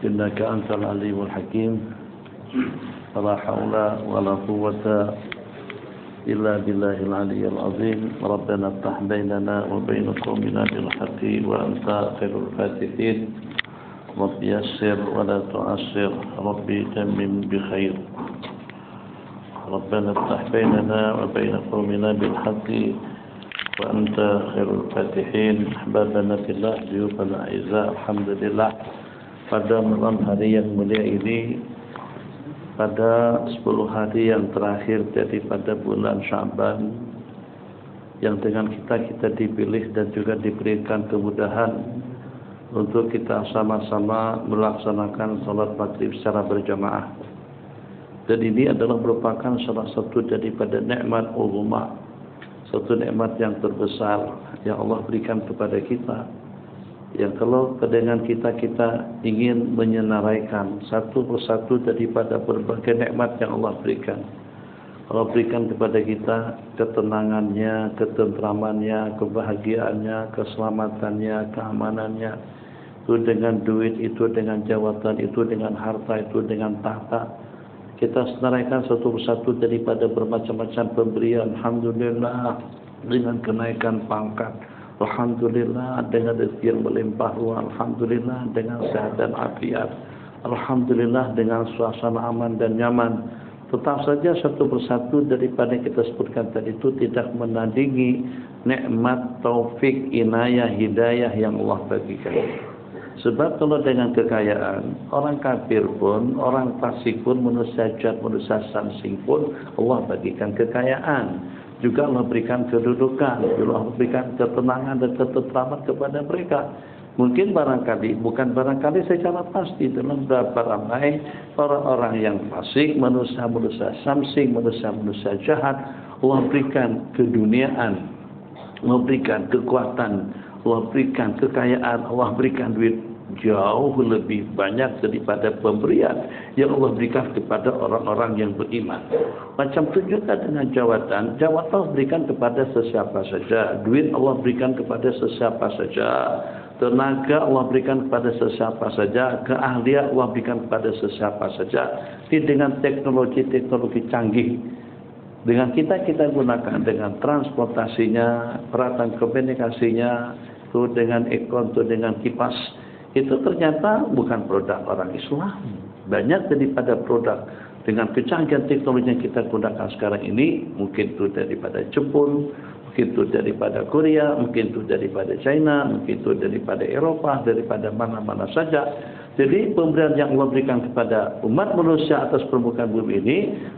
إنك أنت العليم الحكيم ولا حول ولا قوة إلا بالله العلي العظيم ربنا افتح بيننا وبين قومنا بالحق وأنت خير الفاتحين رب يسر ولا تعسر ربي تمم بخير ربنا افتح بيننا وبين قومنا بالحق وأنت خير الفاتحين أحبابنا في الله ضيوف الأعزاء alhamdulillah pada malam hari yang mulia ini, pada 10 hari yang terakhir daripada bulan Sya'ban, yang dengan kita dipilih dan juga diberikan kemudahan untuk kita sama-sama melaksanakan salat maghrib secara berjamaah. Dan ini adalah merupakan salah satu daripada nikmat ulama, satu nikmat yang terbesar yang Allah berikan kepada kita. Yang kalau dengan kita ingin menyenaraikan satu persatu daripada berbagai nikmat yang Allah berikan. Allah berikan kepada kita ketenangannya, ketentramannya, kebahagiaannya, keselamatannya, keamanannya. Itu dengan duit, itu dengan jawatan, itu dengan harta, itu dengan tahta. Kita senaraikan satu persatu daripada bermacam-macam pemberian. Alhamdulillah dengan kenaikan pangkat. Alhamdulillah dengan rezeki yang melimpah ruah. Alhamdulillah dengan sehat dan afiat. Alhamdulillah dengan suasana aman dan nyaman. Tetap saja satu persatu daripada kita sebutkan tadi itu tidak menandingi nikmat, taufik, inayah, hidayah yang Allah bagikan. Sebab kalau dengan kekayaan, orang kafir pun, orang fasik pun, manusia jahat, manusia samsing pun Allah bagikan kekayaan. Juga Allah berikan kedudukan, Allah berikan ketenangan dan ketentraman kepada mereka. Mungkin barangkali, bukan barangkali secara pasti dalam beberapa ramai orang-orang yang fasik, manusia-manusia samsing, manusia-manusia jahat, Allah berikan keduniaan, Allah berikan kekuatan, Allah berikan kekayaan, Allah berikan duit jauh lebih banyak daripada pemberian yang Allah berikan kepada orang-orang yang beriman. Macam itu juga dengan jawatan. Jawatan Allah berikan kepada sesiapa saja. Duit Allah berikan kepada sesiapa saja. Tenaga Allah berikan kepada sesiapa saja. Keahlian Allah berikan kepada sesiapa saja. Ini dengan teknologi canggih. Dengan kita gunakan dengan transportasinya, peralatan komunikasinya, itu dengan ekon, itu dengan kipas. Itu ternyata bukan produk orang Islam. Banyak daripada produk dengan kecanggihan teknologi yang kita gunakan sekarang ini, mungkin itu daripada Jepun, mungkin itu daripada Korea, mungkin itu daripada China, mungkin itu daripada Eropa, daripada mana-mana saja. Jadi pemberian yang Allah berikan kepada umat manusia atas permukaan bumi ini,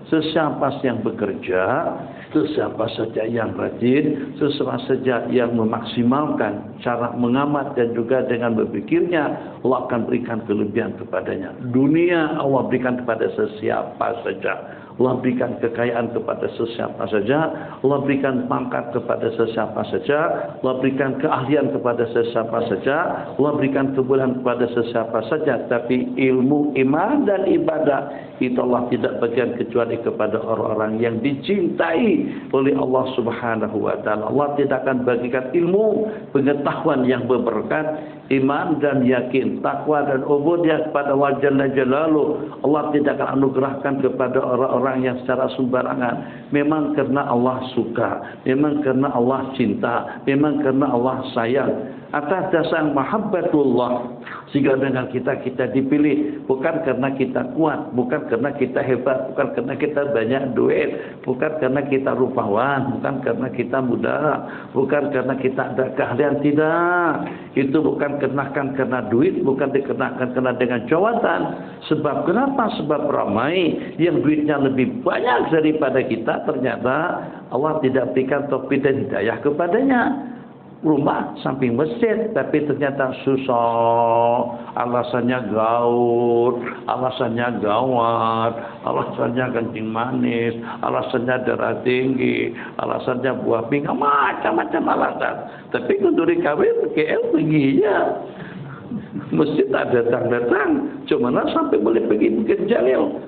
sesiapa yang bekerja, sesiapa saja yang rajin, sesiapa saja yang memaksimalkan cara mengamat dan juga dengan berpikirnya, Allah akan berikan kelebihan kepadanya. Dunia Allah berikan kepada sesiapa saja. Allah berikan kekayaan kepada sesiapa saja, Allah berikan pangkat kepada sesiapa saja, Allah berikan keahlian kepada sesiapa saja, Allah berikan kebolehan kepada sesiapa saja. Tapi ilmu, iman dan ibadah itu Allah tidak bagian kecuali kepada orang-orang yang dicintai oleh Allah Subhanahu wa taala. Allah tidak akan bagikan ilmu, pengetahuan yang berberkat, iman dan yakin, takwa dan ubudiyah kepada Allah Jalla Jalaluhu. Allah tidak akan anugerahkan kepada orang-orang yang secara sembarangan. Memang karena Allah suka, memang karena Allah cinta, memang karena Allah sayang. Atas dasar mahabbatullah, sehingga dengan kita dipilih bukan karena kita kuat, bukan karena kita hebat, bukan karena kita banyak duit, bukan karena kita rupawan, bukan karena kita muda, bukan karena kita ada keahlian, tidak. Itu bukan kenakan karena duit, bukan dikenakan karena dengan jawatan. Sebab kenapa? Sebab ramai yang duitnya lebih banyak daripada kita, ternyata Allah tidak berikan taufik dan hidayah kepadanya. Rumah samping masjid, tapi ternyata susah, alasannya gaul, alasannya gawat, alasannya kencing manis, alasannya darah tinggi, alasannya buah pinggang, macam-macam alasan. Tapi untuk kawin KL pergi ya. Masjid tak datang, cuma sampai boleh pergi Bukit Jalil.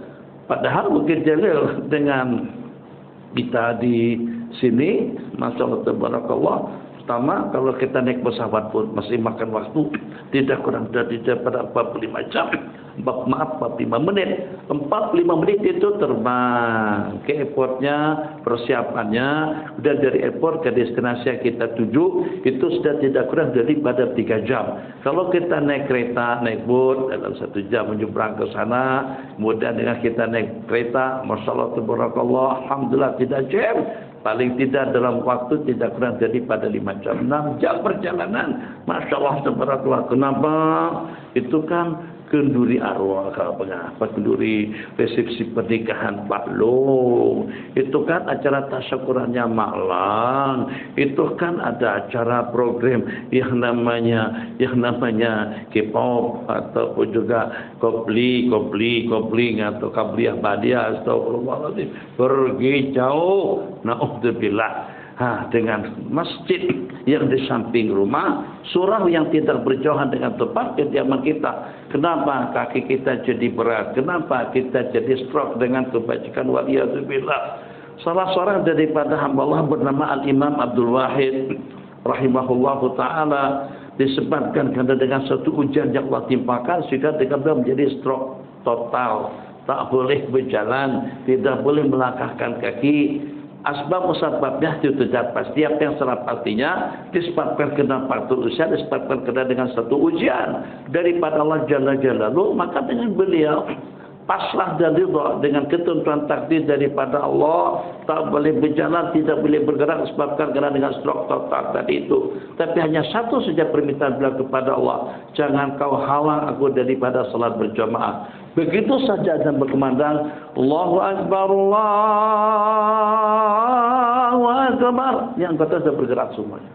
Padahal Bukit Jalil dengan kita di sini, Masya Allah Tabarakallah, Pertama, kalau kita naik pesawat pun masih makan waktu tidak kurang dari daripada 45 jam. 45 menit. 45 menit itu terbang ke airportnya, persiapannya, dan dari airport ke destinasi yang kita tuju itu sudah tidak kurang daripada 3 jam. Kalau kita naik kereta, naik boat dalam 1 jam menyeberang ke sana, kemudian dengan kita naik kereta, Masya Allah, tabarakallah, alhamdulillah tidak jam. Paling tidak dalam waktu tidak kurang daripada 5 jam, 6 jam perjalanan. Masya Allah, tabarakallah. Kenapa? Itu kan kenduri arwah, kenduri resepsi pernikahan Pak Long. Itu kan acara tasyakurannya malam. Itu kan ada acara program yang namanya K-pop ataupun juga kopling atau kabliyah badiah, astagfirullahaladzim. Pergi jauh. Na'udzubillah. Dengan masjid yang di samping rumah, surau yang tidak berjauhan dengan tempat kediaman kita. Kenapa kaki kita jadi berat? Kenapa kita jadi stroke dengan kebajikan? Waliyadzubillah. Salah seorang daripada hamba Allah bernama Al-Imam Abdul Wahid rahimahullahu ta'ala disebabkan karena dengan satu ujian yang Allah timpakan sehingga dia menjadi stroke total. Tak boleh berjalan, tidak boleh melangkahkan kaki. Asbab musababnya itu tidak pasti. Apa yang secara pastinya disebabkan kena faktor usia, disebabkan kena dengan satu ujian daripada Allah Jalla Jalaluhu, maka dengan beliau pasrah dan ridha dengan ketentuan takdir daripada Allah, tak boleh berjalan, tidak boleh bergerak disebabkan kena dengan stroke total tadi itu. Tapi hanya satu saja permintaan beliau kepada Allah, jangan kau halang aku daripada salat berjamaah. Begitu saja dan berkumandang Allahu Akbar, Allahu Akbar, yang kata sudah bergerak semuanya.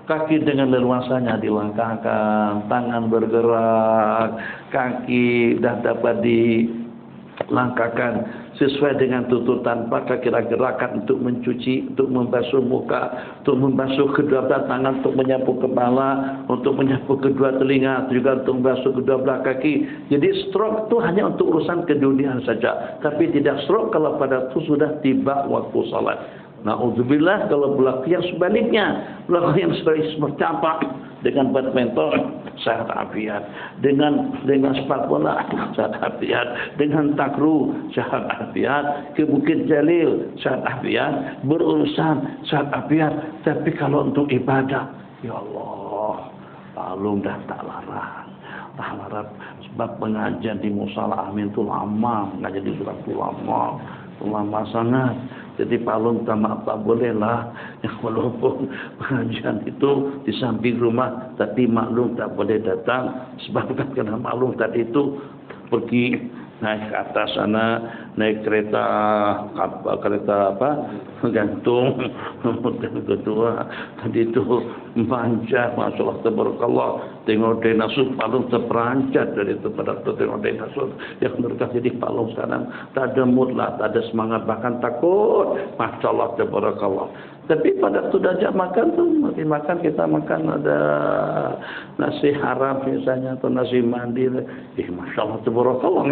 Kaki dengan leluasanya dilangkahkan, tangan bergerak, kaki dah dapat dilangkahkan sesuai dengan tuntutan. Maka kira gerakan untuk mencuci, untuk membasuh muka, untuk membasuh kedua belah tangan, untuk menyapu kepala, untuk menyapu kedua telinga, juga untuk membasuh kedua belah kaki. Jadi stroke itu hanya untuk urusan keduniaan saja, tapi tidak stroke kalau pada itu sudah tiba waktu salat. Na'udzubillah kalau berlaku yang sebaliknya, berlaku yang bercampak dengan badminton sehat afiat, dengan sepak bola sehat afiat, dengan takru sehat afiat, ke Bukit Jalil sehat afiat, berurusan sehat afiat. Tapi kalau untuk ibadah, ya Allah, Palung dah tak larang. Tak larang sebab pengajian di Musala Amin itu lama, mengajar di surat itu lama sangat. Jadi Palung tak bolehlah, yang walaupun pengajian itu di samping rumah, tapi maklum tak boleh datang sebab karena maklum tadi itu pergi naik ke atas sana, naik kereta gantung kedua tadi itu manjat, Masya Allah tabarakallah, tengok dinasur Palung terperanjat dari itu pada tengok dinasur yang mereka. Jadi Palung sekarang tak ada mood lah, tak ada semangat, bahkan takut, Masya Allah tabarakallah. Tapi pada sudah jam makan tuh, makan kita makan ada nasi haram misalnya atau nasi mandi, Masya Allah tabarakallah,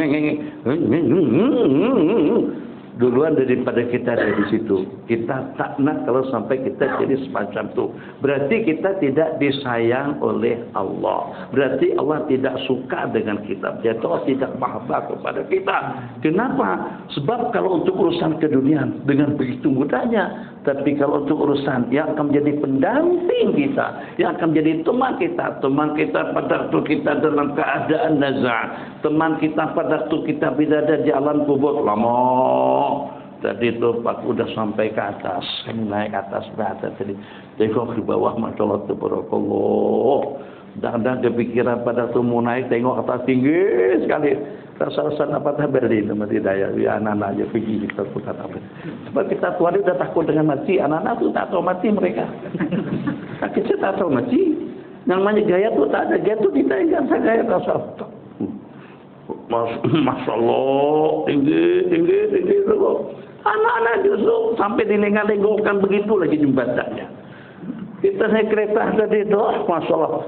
duluan daripada kita dari situ. Kita tak nak kalau sampai kita jadi semacam itu. Berarti kita tidak disayang oleh Allah. Berarti Allah tidak suka dengan kita. Dia Allah tidak mahabbah kepada kita. Kenapa? Sebab kalau untuk urusan keduniaan dengan begitu mudahnya. Tapi kalau untuk urusan yang akan menjadi pendamping kita, yang akan menjadi teman kita pada waktu kita dalam keadaan nazar, teman kita pada waktu kita berada di alam kubur lama. Tadi itu Pak udah sampai ke atas, kami naik atas berada tadi. Tengok ke bawah, Masya Allah tabarakallah. Dan kepikiran pada waktu mau naik, tengok atas tinggi sekali. Terasa apa beli nama daya, ya anak-anak aja pergi kita putar apa. Sebab kita tua sudah takut dengan mati, anak-anak tu tak tahu mati mereka. Kecil tak tahu mati. Yang namanya gaya tu tak ada, gaya tu kita yang gaya rasa. Masya Allah, tinggi tu. Anak-anak justru sampai dilengah-lenggokan begitu lagi jembatannya. Kita naik kereta tadi tu, Masya Allah.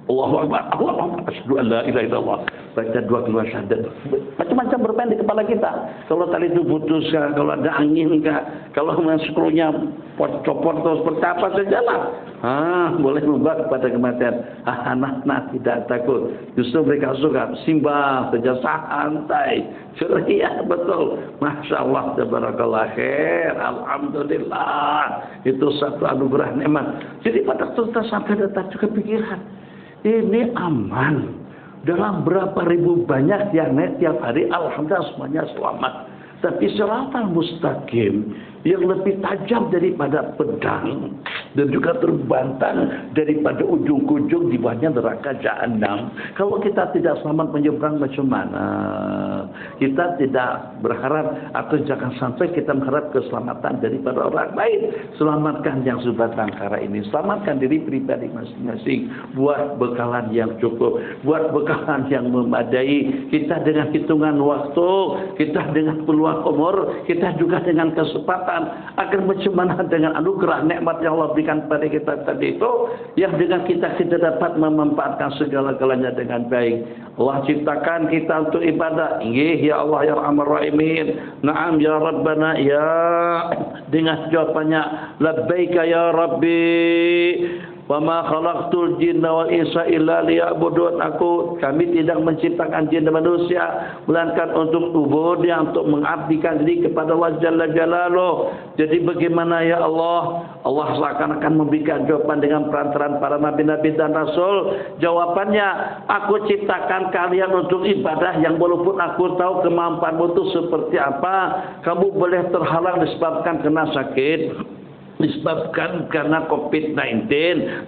Allahu Akbar, Allahu Akbar, asyhadu an la ilaha illallah. baca 2 kalimat syahadat. Macam-macam bermain di kepala kita. Kalau tali itu putus, kalau ada angin, kalau skrunya copot atau seperti apa saja lah. Boleh membawa kepada kematian. Anak-anak tidak takut. Justru mereka suka simbah saja santai. Ceria betul. Masya Allah, tabarakallah khair. Alhamdulillah. Itu satu anugerah nikmat. Jadi pada kita sampai datang juga pikiran. Ini aman. Dalam berapa ribu banyak yang naik tiap hari, alhamdulillah semuanya selamat. Tapi siratal mustaqim yang lebih tajam daripada pedang dan juga terbantang daripada ujung ke ujung di bawahnya neraka jahanam. Kalau kita tidak selamat menyeberang macam mana? Kita tidak berharap atau jangan sampai kita mengharap keselamatan daripada orang lain. Selamatkan yang sebatang kara ini. Selamatkan diri pribadi masing-masing. Buat bekalan yang cukup. Buat bekalan yang memadai. Kita dengan hitungan waktu. Kita dengan peluang umur. Kita juga dengan kesempatan. Agar macam mana dengan anugerah nikmat yang Allah berikan pada kita tadi itu. Yang dengan kita dapat memanfaatkan segala-galanya dengan baik. Allah ciptakan kita untuk ibadah. Ya Allah ya Arhamar Rahimin. Naam ya Rabbana ya. Dengan jawabannya labbaika ya Rabbi. Wa ma khalaqtul jinna wal insa illa liya'budun. Kami tidak menciptakan jin dan manusia melainkan untuk ubudiyah, untuk mengabdikan diri kepada Allah Jalla Jalaluh. Jadi bagaimana ya Allah? Allah seakan-akan memberikan jawaban dengan perantaraan para nabi-nabi dan rasul. Jawabannya, aku ciptakan kalian untuk ibadah yang walaupun aku tahu kemampuanmu itu seperti apa, kamu boleh terhalang disebabkan kena sakit, disebabkan karena COVID-19,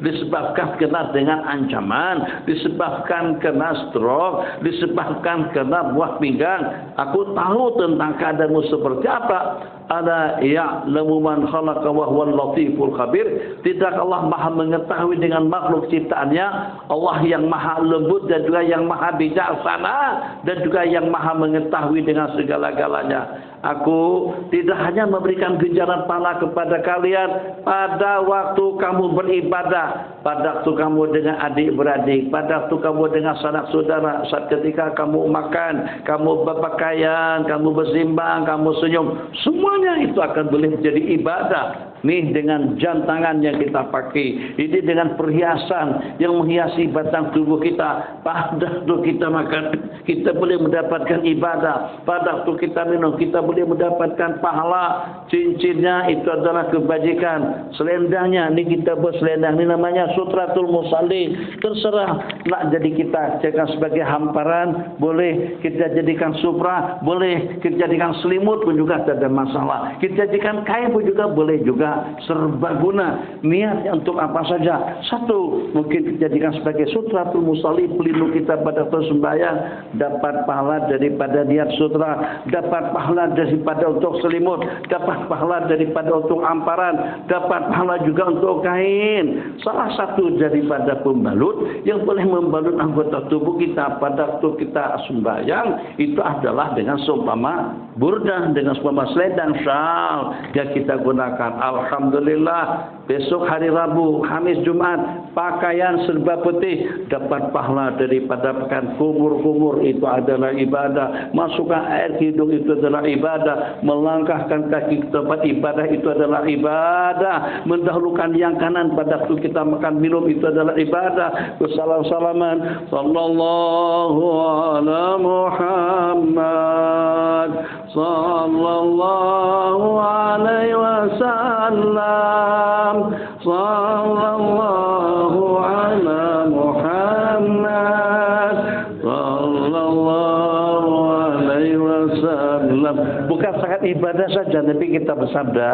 disebabkan kena dengan ancaman, disebabkan kena stroke, disebabkan kena buah pinggang. Aku tahu tentang keadaanmu seperti apa. Ala ya'lamu man khalaqa wa huwal latiful khabir. Tidak Allah Maha mengetahui dengan makhluk ciptaannya? Allah yang Maha lembut dan juga yang Maha bijaksana dan juga yang Maha mengetahui dengan segala-galanya. Aku tidak hanya memberikan ganjaran pahala kepada kalian pada waktu kamu beribadah, pada waktu kamu dengan adik-beradik, pada waktu kamu dengan sanak saudara, saat ketika kamu makan, kamu berpakaian, kamu bersimbang, kamu senyum, semuanya itu akan boleh menjadi ibadah. Nih dengan jam tangan yang kita pakai, ini dengan perhiasan yang menghiasi batang tubuh kita. Pada waktu kita makan, kita boleh mendapatkan ibadah. Pada waktu kita minum, kita boleh mendapatkan pahala. Cincinnya itu adalah kebajikan. Selendangnya, ini kita buat selendang, ini namanya sutratul musallin. Terserah nak jadi kita jadikan sebagai hamparan, boleh kita jadikan supra, boleh kita jadikan selimut pun juga tidak ada masalah. Kita jadikan kain pun juga boleh juga. Serbaguna. Niatnya untuk apa saja. Satu, mungkin dijadikan sebagai sutratul musalli, pelindung kita pada sembahyang, dapat pahala daripada niat sutra, dapat pahala daripada untuk selimut, dapat pahala daripada untuk amparan, dapat pahala juga untuk kain. Salah satu daripada pembalut yang boleh membalut anggota tubuh kita pada waktu kita sembahyang itu adalah dengan seumpama burdah, dengan seumpama selendang, syal yang kita gunakan. Alhamdulillah, besok hari Rabu, Khamis, Jumat, pakaian serba putih, dapat pahala daripada pakaian kumur-kumur, itu adalah ibadah. Masukkan air ke hidung, itu adalah ibadah. Melangkahkan kaki ke tempat ibadah, itu adalah ibadah. Mendahulukan yang kanan pada waktu kita makan minum, itu adalah ibadah. Wassalam-salaman sallallahu ala Muhammad sallallahu alaihi wasallam sallallahu ala Muhammad sallallahu alaihi wasallam. Bukan sangat ibadah saja, tapi kita bersabda,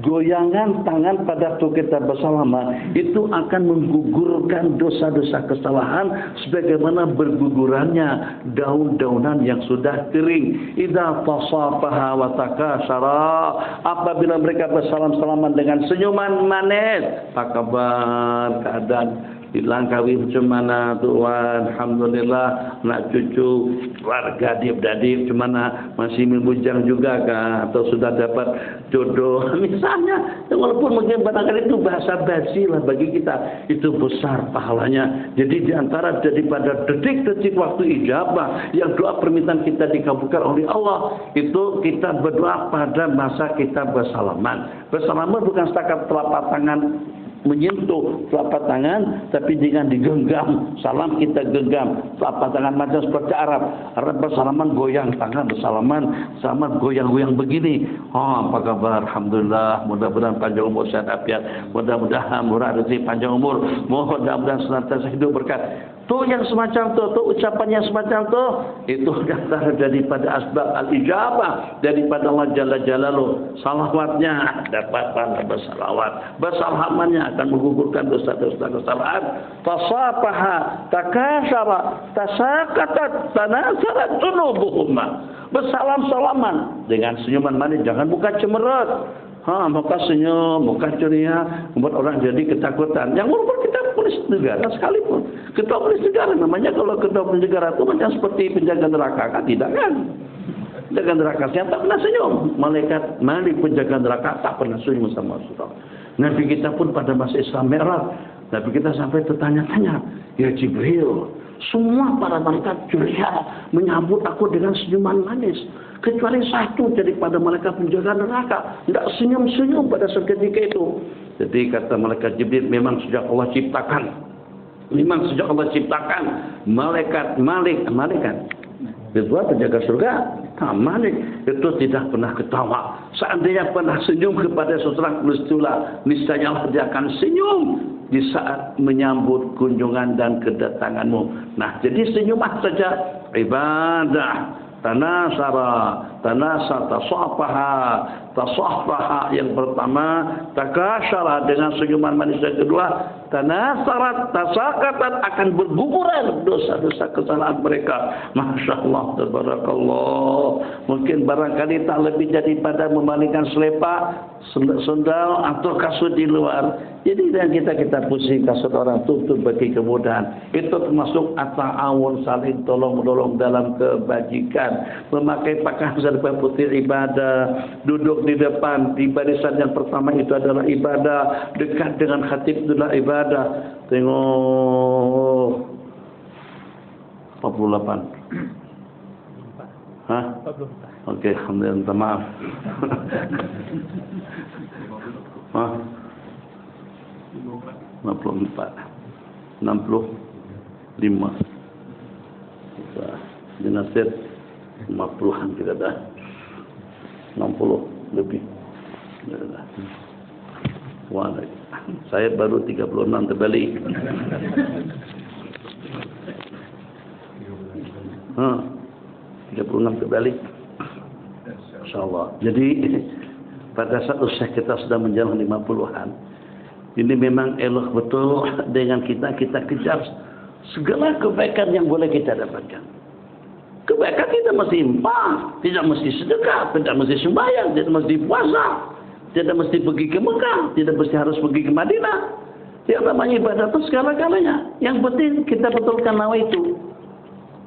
goyangan tangan pada waktu kita bersalaman itu akan menggugurkan dosa-dosa kesalahan sebagaimana bergugurannya daun-daunan yang sudah kering. Idza tasafaha wa takasara, apabila mereka bersalam-salaman dengan senyuman manis, apa kabar, keadaan hilang kawin cemana Tuhan, alhamdulillah anak cucu keluarga adik-adik cemana masih membujang juga kah atau sudah dapat jodoh misalnya, walaupun mungkin barangkali itu bahasa basi lah bagi kita, itu besar pahalanya. Jadi diantara daripada detik-detik waktu ijabah yang doa permintaan kita dikabulkan oleh Allah, itu kita berdoa pada masa kita bersalaman. Bersalaman bukan setakat telapak tangan menyentuh telapak tangan, tapi dengan digenggam, salam kita genggam telapak tangan macam seperti Arab bersalaman goyang tangan, bersalaman goyang-goyang begini. Apa kabar? Alhamdulillah, mudah-mudahan panjang umur sehat afiat, mudah-mudahan murah rezeki panjang umur, mudah-mudahan senantiasa hidup berkat. Tuh yang semacam tuh ucapan yang semacam tuh, itu antara daripada asbab al-ijabah daripada Allah Jalla Jalaluhu. Salawatnya dapat pahala bersalawat, bersalamannya akan menggugurkan dosa-dosa kesalahan. Tasafaha, takasyara, tasakatat, tanasarat junubuhuma. Bersalam-salaman dengan senyuman manis, jangan buka cemerut. Muka senyum, muka ceria, membuat orang jadi ketakutan. Yang walaupun kita polis negara sekalipun, ketua polis negara namanya, kalau ketua polis negara itu macam seperti penjaga neraka kan? Tidak kan? Penjaga neraka yang tak pernah senyum. Malaikat Malik penjaga neraka tak pernah senyum sama Rasulullah. Nabi kita pun pada masa Islam Mi'raj, Nabi kita sampai tertanya-tanya, ya Jibril, semua para malaikat ceria menyambut aku dengan senyuman manis, kecuali satu daripada malaikat penjaga neraka tidak senyum-senyum pada seketika itu. Jadi kata malaikat Jibril, memang sejak Allah ciptakan malaikat kedua penjaga surga, Malik itu tidak pernah ketawa. Seandainya pernah senyum kepada seseorang, niscaya Allah dia akan senyum di saat menyambut kunjungan dan kedatanganmu. Nah, jadi senyumlah saja ibadah. Tanasara, tasafaha yang pertama, takasyara dengan senyuman manis yang kedua, tanasarat, tasakatan akan berguguran dosa-dosa kesalahan mereka. Masya Allah, tabarakallah. Mungkin barangkali tak lebih daripada memalingkan selepak, sendal atau kasut di luar. Jadi dan kita pusing kasut orang tutup bagi kemudahan. Itu termasuk at-ta'awun, saling tolong-menolong dalam kebajikan. Memakai pakaian serba putih ibadah, duduk di depan di barisan yang pertama itu adalah ibadah, dekat dengan khatib itulah ibadah. Tengok 48. Hah? Okey, alhamdulillah, minta maaf. Hah? 54 65 jenazah 50-an kita dah, 60 lebih. Wah, saya baru 36 terbalik. 36 terbalik. InsyaAllah. Jadi pada saat usia kita sudah menjelang 50-an, ini memang elok betul dengan kita kejar segala kebaikan yang boleh kita dapatkan. Kebaikan tidak mesti infak, tidak mesti sedekah, tidak mesti sembahyang, tidak mesti puasa, tidak mesti pergi ke Mekah, tidak mesti harus pergi ke Madinah. Yang namanya ibadah itu segala-galanya. Yang penting kita betulkan nawa itu.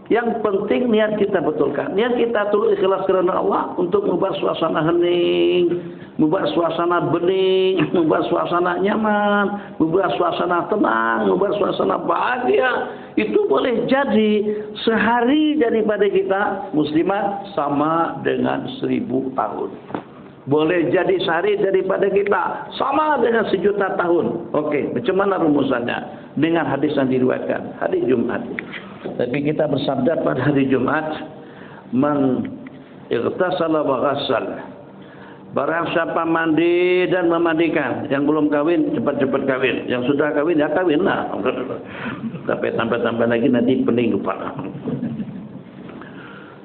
Yang penting niat kita betulkan. Niat kita tulus ikhlas kerana Allah untuk membuat suasana hening, membuat suasana bening, membuat suasana nyaman, membuat suasana tenang, membuat suasana bahagia. Itu boleh jadi sehari daripada kita muslimat sama dengan 1000 tahun. Boleh jadi sehari daripada kita sama dengan 1.000.000 tahun. Okey, macam mana rumusannya? Dengan hadis yang diriwayatkan hari Jumat. Tapi kita bersabda pada hari Jumat, man ightasala wa ghassal. Barang siapa mandi dan memandikan. Yang belum kahwin cepat-cepat kahwin. Yang sudah kahwin ya kahwinlah. Tapi tambah-tambah lagi nanti pening kepala.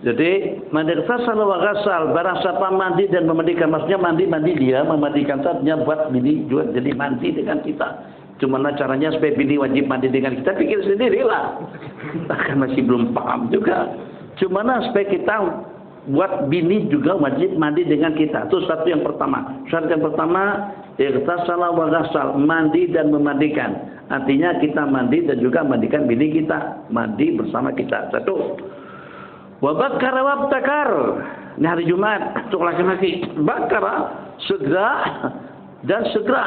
Jadi mandi ightasala wa ghassal, barang siapa mandi dan memandikan, maksudnya mandi dia, memandikan saatnya buat bini juga jadi mandi dengan kita. Cuma caranya supaya bini wajib mandi dengan kita, pikir sendirilah. Kan masih belum paham juga. Cuma supaya kita buat bini juga wajib mandi dengan kita. Itu satu yang pertama. Syarat yang pertama, ightasala wa ghassal, mandi dan memandikan. Artinya kita mandi dan juga mandikan bini kita. Mandi bersama kita. Satu. Wa bakkara wabtakar. Ini hari Jumat untuk laki-laki. Bakkara segera dan segera.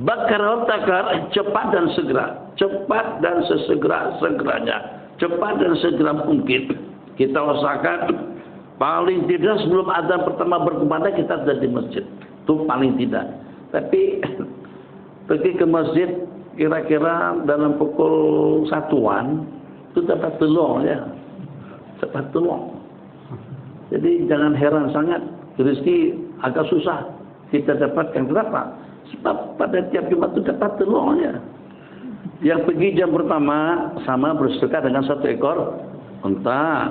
Bakkara wabtakar cepat dan segera. Cepat dan sesegera-segeranya. Cepat dan segera mungkin. Kita usahakan paling tidak sebelum azan pertama berkumandang kita sudah di masjid. Itu paling tidak. Tapi pergi ke masjid kira-kira dalam pukul 1-an itu dapat telur ya. Dapat telur. Jadi jangan heran sangat rezeki agak susah kita dapatkan. Kenapa? Sebab pada tiap Jumat itu dapat telurnya. Yang pergi jam pertama sama bersedekah dengan 1 ekor unta.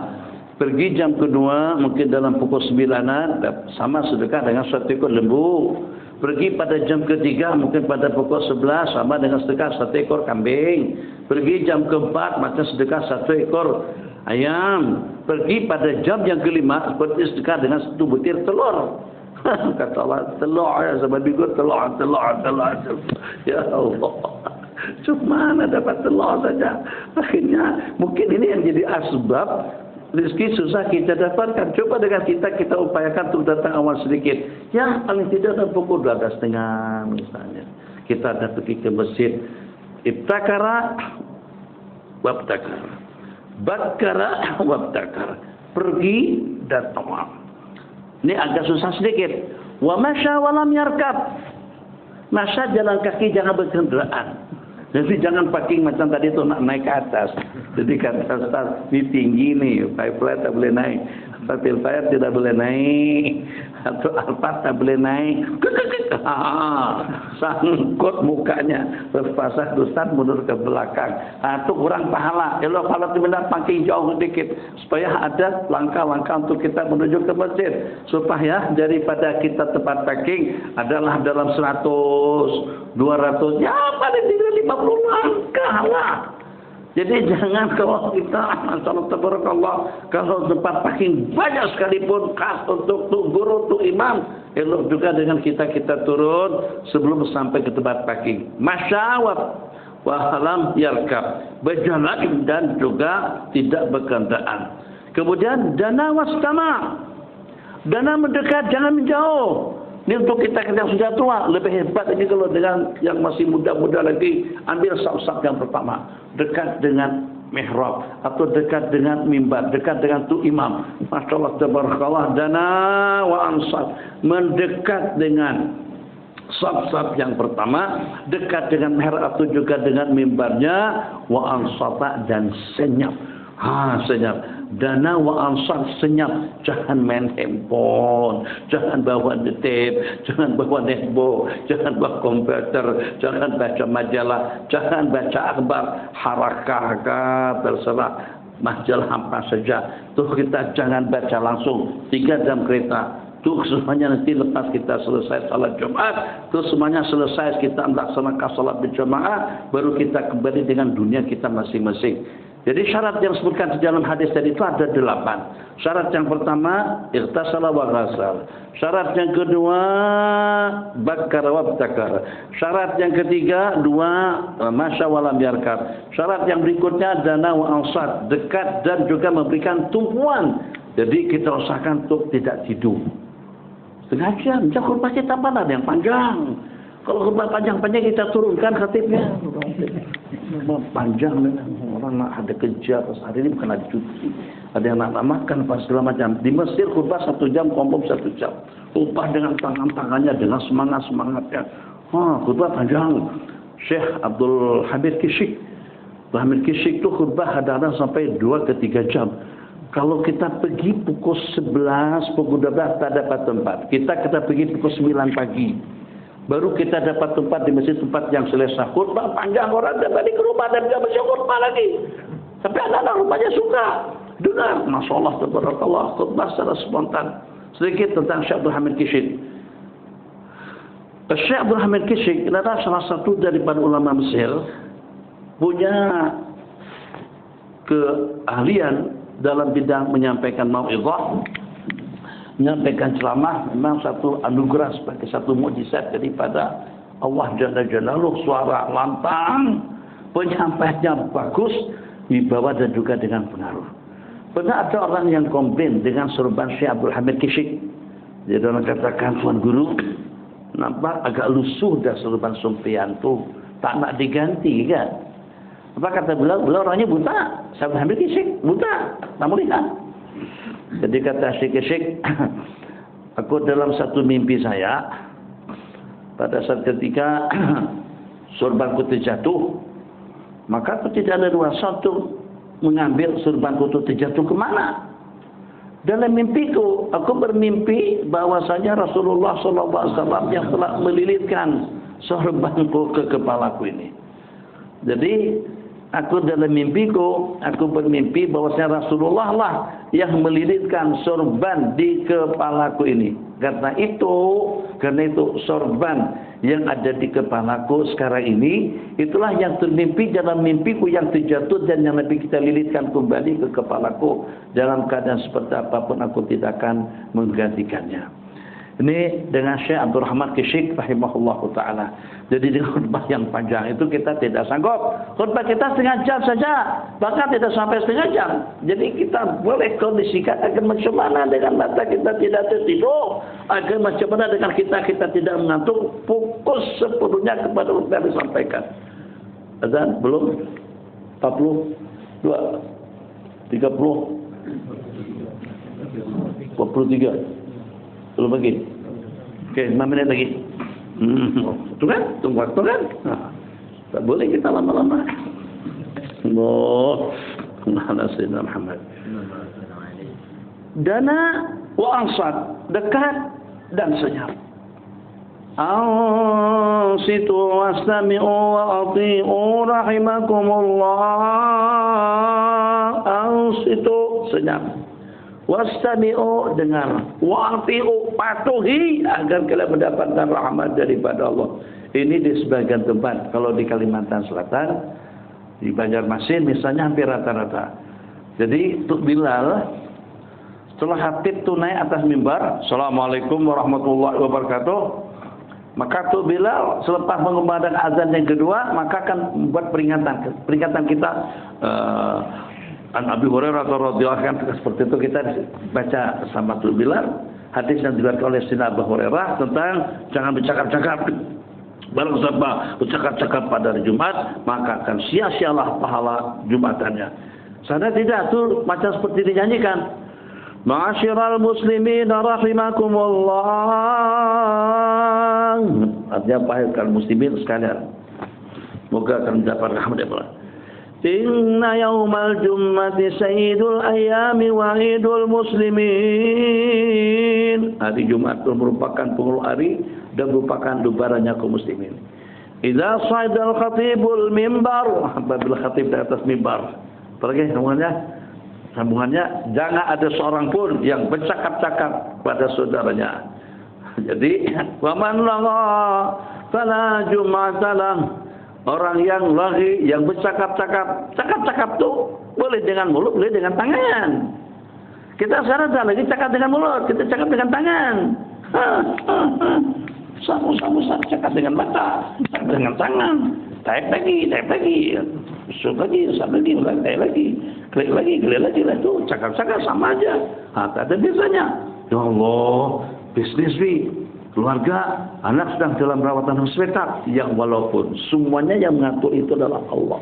Pergi jam kedua mungkin dalam pukul 9-an sama sedekah dengan 1 ekor lembu. Pergi pada jam ketiga mungkin pada pukul 11 sama dengan sedekah 1 ekor kambing. Pergi jam keempat macam sedekah 1 ekor ayam. Pergi pada jam yang kelima seperti sedekah dengan 1 butir telur. Kata Allah, telur ya sama bigut telur. Ya Allah. Cuma mana dapat telur saja. Akhirnya mungkin ini yang jadi asbab rezeki susah kita dapatkan. Coba dengan kita upayakan untuk datang awal sedikit. Ya paling tidak dalam pukul 12.30 misalnya. Kita ada pergi ke masjid. Ibtakara wabtakar. Bakkara wabtakar. Pergi dan tawaf. Ini agak susah sedikit. Wa masya walam yarkab. Masya jalan kaki jangan berkendaraan. Jadi jangan parking macam tadi tu nak naik ke atas. Jadi kata Ustaz, ini tinggi nih, pipeline tak boleh naik. Pilfire tidak boleh naik. Atau Alphard tak boleh naik. Sangkut mukanya. Terpaksa Ustaz mundur ke belakang. Itu kurang pahala. Kalau pahala itu benar parking jauh sedikit. Supaya ada langkah-langkah untuk kita menuju ke masjid. Supaya daripada kita tempat parking adalah dalam 100, 200. Ya paling tidak 50 langkah lah. Jadi jangan kalau kita masalah tabarakallah kalau tempat parking banyak sekalipun khas untuk guru, untuk imam, elok juga dengan kita turun sebelum sampai ke tempat parking. Masyawab wa halam yarkab, berjalan dan juga tidak berkendaraan. Kemudian dana wastama. Dana mendekat jangan menjauh. Ini untuk kita yang sudah tua, lebih hebat ini kalau dengan yang masih muda-muda lagi, ambil saf-saf yang pertama, dekat dengan mihrab atau dekat dengan mimbar, dekat dengan tu imam. Masyaallah tabarakallah, dana wa ansat, mendekat dengan saf-saf yang pertama, dekat dengan mihrab atau juga dengan mimbarnya, wa ansata dan senyap. Senyap. Dana wa ansar senyap. Jangan main handphone, jangan bawa detik, jangan bawa netbook, jangan bawa komputer, jangan baca majalah, jangan baca akhbar, harakah terserah majalah apa saja. Tuh kita jangan baca langsung 3 jam kereta. Tuh semuanya nanti lepas kita selesai salat Jumat, tuh semuanya selesai kita melaksanakan salat berjamaah, baru kita kembali dengan dunia kita masing-masing. Jadi syarat yang disebutkan di dalam hadis tadi itu ada 8. Syarat yang pertama, ightasala wa ghasal. Syarat yang kedua, bakkara wa btakar. Syarat yang ketiga, 2, masya wa lam yarkab. Syarat yang berikutnya, dana wa ansat, dekat dan juga memberikan tumpuan. Jadi kita usahakan untuk tidak tidur. Setengah jam, jangan khutbah kita ada yang panjang. Kalau khutbah panjang-panjang kita turunkan khatibnya. Panjang orang nak ada kerja pas hari ini bukan ada cuti, ada yang nak makan pas segala macam. Di Mesir khutbah 1 jam, kompom 1 jam. Khutbah dengan tangan-tangannya, dengan semangat-semangatnya. Khutbah panjang. Syekh Abdul Hamid Kishik itu khutbah kadang-kadang sampai 2 ke 3 jam. Kalau kita pergi pukul 11, pukul 12 tak dapat tempat. Kita pergi pukul 9 pagi. Baru kita dapat tempat di masjid, tempat yang selesai. Khutbah panjang, orang dah balik ke rumah dan dia masih khutbah lagi. Tapi anak-anak rupanya suka. Dengar, Masya Allah, tabarakallah, khutbah secara spontan. Sedikit tentang Syekh Abdul Hamid Kishik. Syekh Abdul Hamid Kishik adalah salah satu daripada ulama Mesir, punya keahlian dalam bidang menyampaikan mau'izah, menyampaikan ceramah. Memang satu anugerah sebagai satu mukjizat daripada Allah Jalla Jalaluh, suara lantang, penyampaiannya bagus, wibawa dan juga dengan pengaruh. Pernah ada orang yang komplain dengan sorban Syekh Abdul Hamid Kishik. Jadi orang katakan, Tuan Guru, nampak agak lusuh dah sorban sumpian tu, tak nak diganti kan? Apa kata beliau? Beliau orangnya buta. Syekh Abdul Hamid Kishik buta, tak melihat. Jadi kata Syekh Kishik, aku dalam satu mimpi saya, pada saat ketika sorbanku terjatuh, maka aku tidak ada kuasa untuk mengambil sorbanku itu terjatuh ke mana. Dalam mimpiku, aku bermimpi bahwasanya Rasulullah SAW yang telah melilitkan sorbanku ke kepalaku ini. Jadi, aku dalam mimpiku, aku bermimpi bahwasanya Rasulullah lah yang melilitkan sorban di kepalaku ini. Karena itu sorban yang ada di kepalaku sekarang ini, itulah yang termimpi dalam mimpiku yang terjatuh dan yang Nabi kita lilitkan kembali ke kepalaku. Dalam keadaan seperti apapun aku tidak akan menggantikannya. Ini dengan Syekh Abdul Rahman Kishik rahimahullahu ta'ala. Jadi dengan khutbah yang panjang itu kita tidak sanggup. Khutbah kita setengah jam saja, bahkan tidak sampai setengah jam. Jadi kita boleh kondisikan agar macam mana dengan mata kita tidak tertidur, agar macam mana dengan kita tidak mengantuk, fokus sepenuhnya kepada apa yang disampaikan. Azan belum? 42 30 43 belum lagi. Okey, 5 minit lagi. Itu kan? Tunggu waktu kan? Tak boleh kita lama-lama. Allah Sayyidina Muhammad. Dana wa ansat, dekat dan senyap. Ansitu wastami'u wa ati'u rahimakumullah. Ansitu, senyap. Wastami'u, dengar. Wa'ati'u, patuhi agar kalian mendapatkan rahmat daripada Allah. Ini di sebagian tempat. Kalau di Kalimantan Selatan, di Banjarmasin misalnya hampir rata-rata. Jadi untuk Bilal, setelah khatib itu naik atas mimbar, Assalamualaikum warahmatullahi wabarakatuh, maka untuk Bilal selepas mengumandangkan azan yang kedua, maka akan membuat peringatan kita. An Abi Hurairah radhiyallahu anhu, seperti itu kita baca sama Tuh Bilal hadis yang diriwayatkan oleh Sayyidina Abu Hurairah tentang jangan bercakap-cakap. Barang siapa bercakap-cakap pada hari Jumat, maka akan sia-sialah pahala Jumatannya. Sana tidak tuh macam seperti dinyanyikan. Ma'asyiral muslimin rahimakumullah. Artinya pahilkan muslimin sekalian. Moga akan mendapat rahmat dari Allah. Inna yawmal jummati sayyidul ayami wa idul muslimin. Hari Jumat itu merupakan penghulu hari dan merupakan lebarannya kaum muslimin. Idza sa'idal khatibul mimbar, apabila khatib di atas mimbar. Apalagi sambungannya jangan ada seorang pun yang bercakap-cakap pada saudaranya. Jadi, wa man lagha fala jum'atalah. Orang yang lagi, yang bercakap-cakap, cakap-cakap tu boleh dengan mulut, boleh dengan tangan. Kita sekarang tak lagi cakap dengan mulut, kita cakap dengan tangan. Sama-sama cakap dengan mata, cakap dengan tangan. Taip lagi, usut lagi, taip lagi, klik lagi lah tu. Cakap-cakap sama aja. Tak ada biasanya. Ya Allah, bisnis ni. Keluarga, anak sedang dalam rawatan hospital, yang walaupun semuanya yang mengatur itu adalah Allah.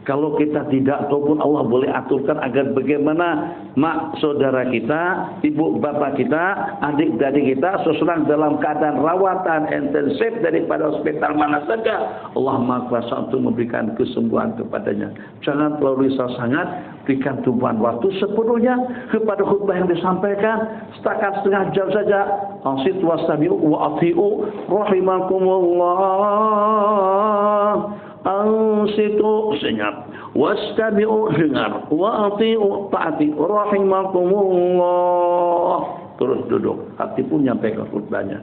Kalau kita tidak ataupun Allah boleh aturkan agar bagaimana mak saudara kita, ibu bapa kita, adik-adik kita seseorang dalam keadaan rawatan intensif daripada hospital mana saja, Allah Maha Kuasa untuk memberikan kesembuhan kepadanya. Jangan terlalu risau sangat, berikan tumpuan waktu sepenuhnya kepada khutbah yang disampaikan, setakat setengah jam saja. Ansit wastabi'u wa ati'u rahimakumullah. Ansitu, senyap. Wastabi'u, dengar. Wa ati'u, taati. Rahimakumullah. Terus duduk. Hati pun nyampaikan khutbahnya.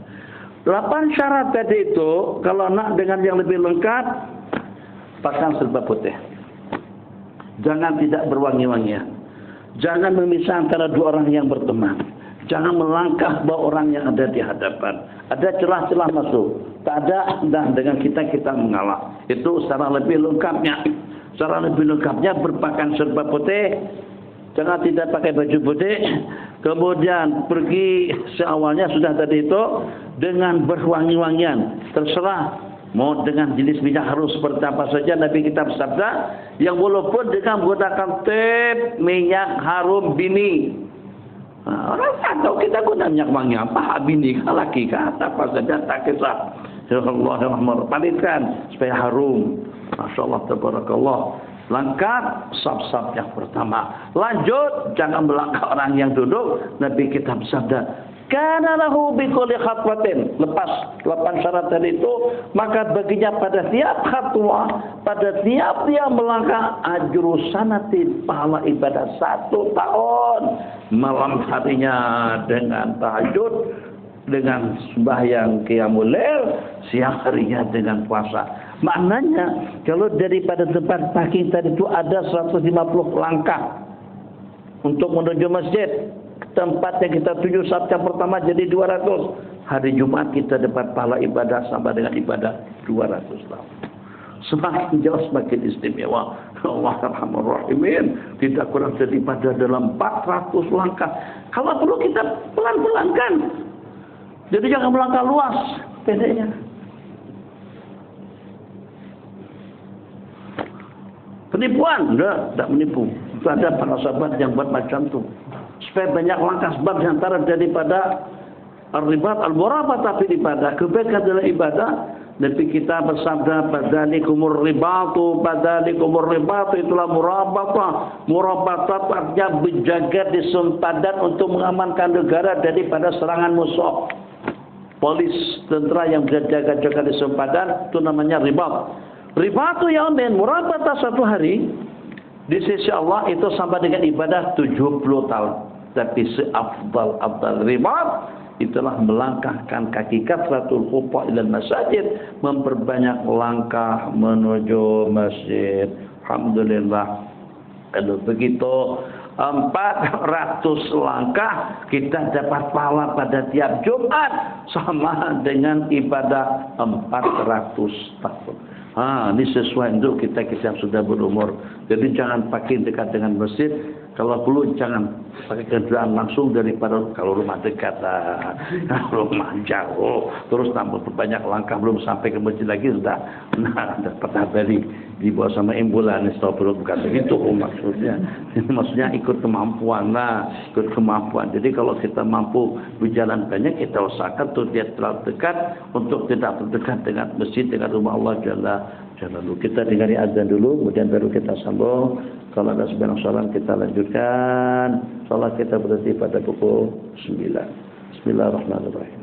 8 syarat tadi itu, kalau nak dengan yang lebih lengkap, pasang serba putih. Jangan tidak berwangi-wangian. Jangan memisah antara dua orang yang berteman. Jangan melangkah bawa orang yang ada di hadapan. Ada celah-celah masuk. Tak ada, dan dengan kita mengalah. Itu secara lebih lengkapnya. Secara lebih lengkapnya berpakaian serba putih. Jangan tidak pakai baju putih. Kemudian pergi seawalnya sudah tadi itu dengan berwangi-wangian. Terserah. Mau dengan jenis minyak harus seperti apa saja. Nabi kita bersabda. Yang walaupun dengan menggunakan tip minyak harum bini. Orang tak tahu kita guna minyak wangi apa. Bini kah laki kah. Apa saja tak kisah. Ya Allah ya Rahman. Palitkan supaya harum. Masya Allah tabarakallah. Langkah sab-sab yang pertama. Lanjut. Jangan melangkah orang yang duduk. Nabi kita bersabda. Kana lahu bi kulli khatwatin. Lepas 8 syarat tadi itu, maka baginya pada tiap khatwa, pada tiap dia melangkah ajru sanati, pahala ibadah 1 tahun. Malam harinya dengan tahajud, dengan sembahyang qiyamul lail, siang harinya dengan puasa. Maknanya kalau daripada tempat parking tadi itu ada 150 langkah untuk menuju masjid. Tempat yang kita tuju saat yang pertama jadi 200. Hari Jumat kita dapat pahala ibadah sama dengan ibadah 200 tahun. Semakin jauh semakin istimewa. Allah Arhamar Rahimin. Tidak kurang daripada dalam 400 langkah. Kalau perlu kita pelan-pelan kan. Jadi jangan melangkah luas. Pendeknya. Penipuan. Tidak menipu. Itu ada para sahabat yang buat macam itu. Supaya banyak langkah sebab diantara daripada al-ribat al-murabah tapi ibadah kebaikan adalah ibadah. Nabi kita bersabda padalikumur ribatu itulah murabatah artinya berjaga di sempadan untuk mengamankan negara daripada serangan musuh. Polis tentara yang berjaga-jaga di sempadan itu namanya ribat. Ribatu yaumin murabatah 1 hari di sisi Allah itu sama dengan ibadah 70 tahun. Tapi seafdal ribat itulah melangkahkan kaki kathratul khuta ilal masajid, memperbanyak langkah menuju masjid. Alhamdulillah. Kalau begitu 400 langkah kita dapat pahala pada tiap Jumat sama dengan ibadah 400 tahun. Ini sesuai untuk kita yang sudah berumur. Jadi jangan pakai dekat dengan masjid. Kalau perlu jangan pakai kendaraan langsung daripada kalau rumah dekat lah, rumah jauh. Terus tambah banyak langkah belum sampai ke masjid lagi sudah. Pernah balik dibawa sama ambulan. Bukan begitu maksudnya. Ini maksudnya ikut kemampuan lah, ikut kemampuan. Jadi kalau kita mampu berjalan banyak kita usahakan untuk dia terlalu dekat untuk tidak terdekat dengan masjid dengan rumah Allah Jalla. Kita dengar azan dulu, kemudian baru kita sambung. Kalau ada sebarang soalan kita lanjutkan. Salat kita berhenti pada pukul 9. Bismillahirrahmanirrahim.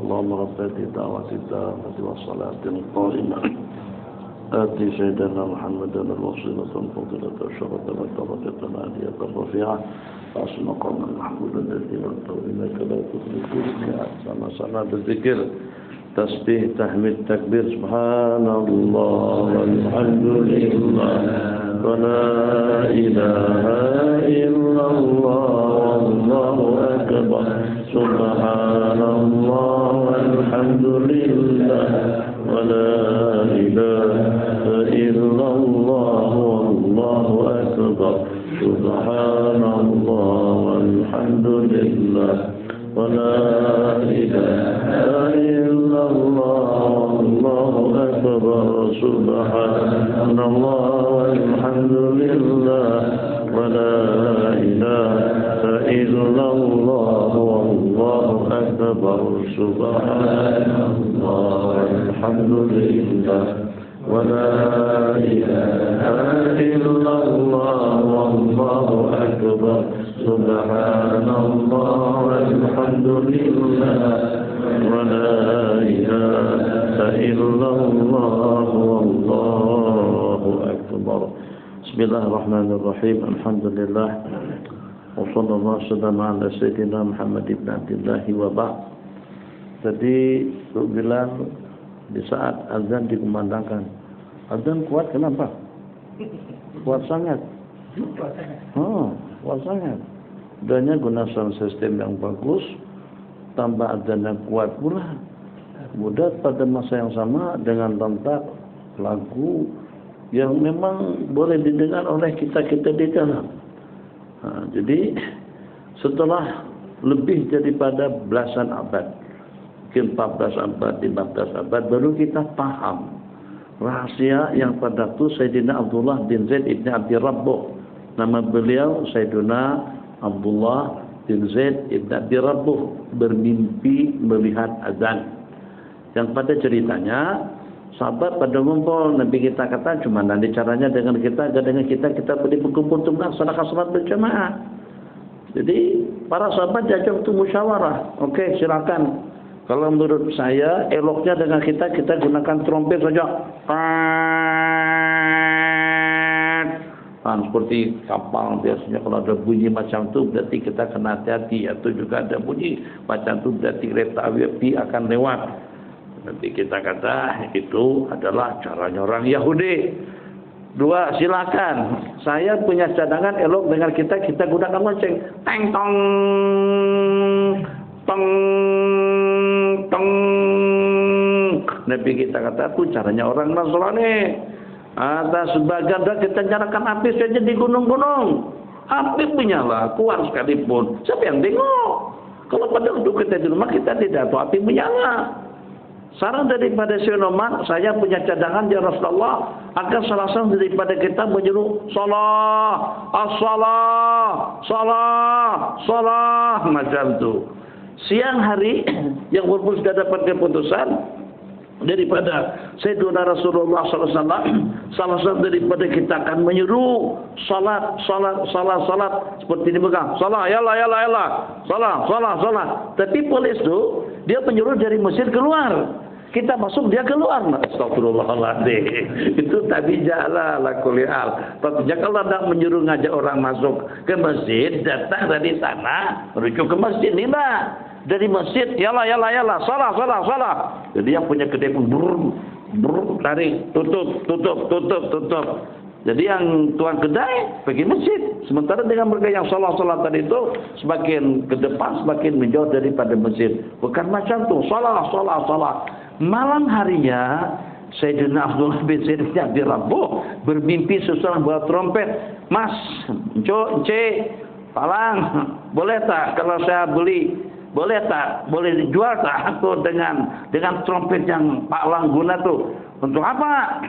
Allahumma rabbati da'wati ta'amati wa salatin qa'imah. Ati sayyidina Muhammadan al-wasilatan fadilatan syaratan wa tarakatan aliyatan rafi'ah. Asma qaman mahmudan alladhi wantawina kala tukhliqul mi'at. Sama-sama berzikir. Tasbih, tahmid, takbir. Subhanallah walhamdulillah wa la ilaha illallah wallahu akbar. Subhanallah walhamdulillah wa la ilaha illallah wallahu akbar. Subhanallah walhamdulillah wa la ilaha illallah wallahu akbar. Subhanallah walhamdulillah wa la ilaha illallah wallahu akbar. Subhanallah walhamdulillah wa la ilaha illallah wallahu akbar. Subhanallah walhamdulillah wa la ilaha illallah wallahu akbar. Bismillahirrahmanirrahim. Alhamdulillah. Wa sallallahu ala sayyidina Muhammad ibn Abdullah wa ba'd. Tadi Pak bilang di saat azan dikumandangkan. Azan kuat kenapa? Kuat sangat. Puasanya. Adanya guna sound system yang bagus, tambah adanya kuat pula. Kemudian pada masa yang sama dengan rentak lagu yang memang boleh didengar oleh kita-kita di dalam. Jadi setelah lebih daripada belasan abad, mungkin 14 abad, 15 abad, baru kita paham rahasia yang pada itu Sayyidina Abdullah bin Zaid ibn Abdi Rabbuh. Nama beliau Sayyidina Abdullah bin Zaid ibn Abdi Rabbuh bermimpi melihat azan. Yang pada ceritanya sahabat pada ngumpul, Nabi kita kata cuma nanti caranya dengan kita boleh berkumpul untuk melaksanakan salat berjamaah. Jadi para sahabat diajak untuk musyawarah. Okey, silakan. Kalau menurut saya eloknya dengan kita gunakan trompet saja. Seperti kapal biasanya kalau ada bunyi macam tu berarti kita kena hati-hati, atau juga ada bunyi macam tu berarti kereta api akan lewat. Nanti kita kata itu adalah caranya orang Yahudi. Dua, silakan. Saya punya cadangan elok dengan kita gunakan lonceng. Teng tong tong tong. Nabi kita kata itu caranya orang Nasrani. Ada sebagian dah kita nyalakan api saja di gunung-gunung. Api menyala kuat sekalipun. Siapa yang tengok? Kalau pada untuk kita di rumah kita tidak tahu api menyala. Saran daripada Sayyidina Umar, saya punya cadangan ya Rasulullah, agar salah satu daripada kita menyuruh salat, as-salat, salat, salat macam tu. Siang hari yang walaupun sudah dapat keputusan daripada Sayyidina Rasulullah sallallahu alaihi wasallam, salah satu daripada kita akan menyuruh salat seperti ini bukan? Salat, yalah. Salat. Tapi polis tu dia menyuruh dari masjid keluar. Kita masuk, dia keluar. Astagfirullahaladzim. Itu tadi jalan lah kuliah. Tentunya kalau tidak menyuruh ngajak orang masuk ke masjid, datang dari sana, menuju ke masjid. Ini lah. Dari masjid, yalah. Salah. Jadi yang punya kedai pun tarik, tutup. Jadi yang tuan kedai pergi masjid. Sementara dengan mereka yang salat tadi itu semakin ke depan, semakin menjauh daripada masjid. Bukan macam tu. Salat. Malam harinya Sayyidina Abdullah bin Zaid bin Abdi Rabbuh bermimpi seseorang bawa trompet. Mas, Encik, Palang, boleh tak kalau saya beli? Boleh tak? Boleh dijual tak aku dengan trompet yang Pak Lang guna tu? Untuk apa?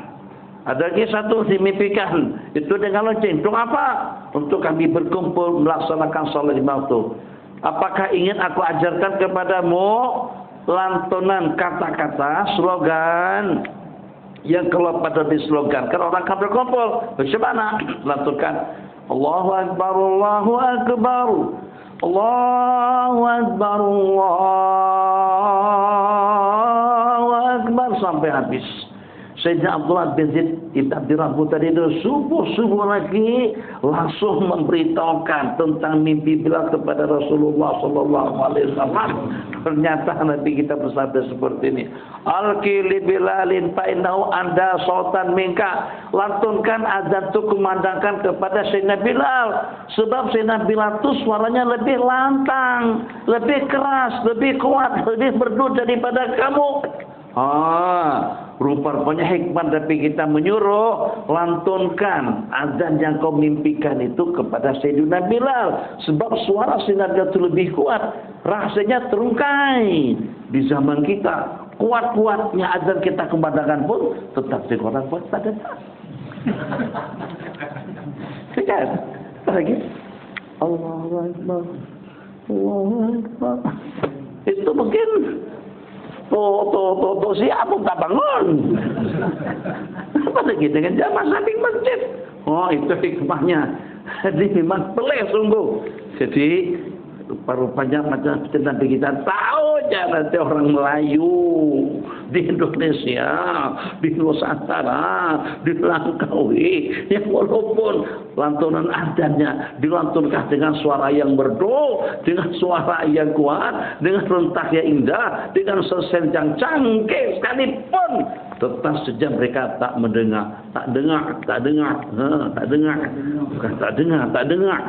Ada lagi satu dimimpikan, itu dengan lonceng. Untuk apa? Untuk kami berkumpul melaksanakan salat lima waktu. Apakah ingin aku ajarkan kepadamu lantunan kata-kata, slogan yang kalau pada dislogankan orang akan berkumpul. Bagaimana? Lantunkan Allahu Akbar, Allahu Akbar, Allahu Akbar, Allahu Akbar sampai habis. Sayyidina Abdullah bin Zaid ibn Abdi Rabbuh tadi itu subuh lagi langsung memberitahukan tentang mimpi Bilal kepada Rasulullah sallallahu alaihi wasallam. Ternyata Nabi kita bersabda seperti ini. Al-qili Bilalin fa innahu anda sautan minka. Lantunkan azan itu kumandangkan kepada Sayyidina Bilal, sebab Sayyidina Bilal itu suaranya lebih lantang, lebih keras, lebih kuat, lebih merdu daripada kamu. Rupa-rupanya hikmah tapi kita menyuruh lantunkan azan yang kau mimpikan itu kepada Sayyidina Bilal, sebab suara Sayyidina Bilal itu lebih kuat, rasanya terungkai. Di zaman kita kuat-kuatnya azan kita kumandangkan pun tetap seorang buat pada tak. Sekarang lagi Allahu Akbar, Allahu Akbar. Itu mungkin siap pun tak bangun. Apa lagi dengan jamaah samping masjid? Itu hikmahnya. Jadi memang pelik sungguh. Jadi rupa-rupanya macam Nabi kita tahu aja nanti orang Melayu di Indonesia, di Nusantara, di Langkawi, yang walaupun lantunan adanya dilantunkan dengan suara yang merdu, dengan suara yang kuat, dengan rentak yang indah, dengan sesen yang canggih sekalipun, Tetap saja mereka tak mendengar, tak dengar, bukan tak dengar.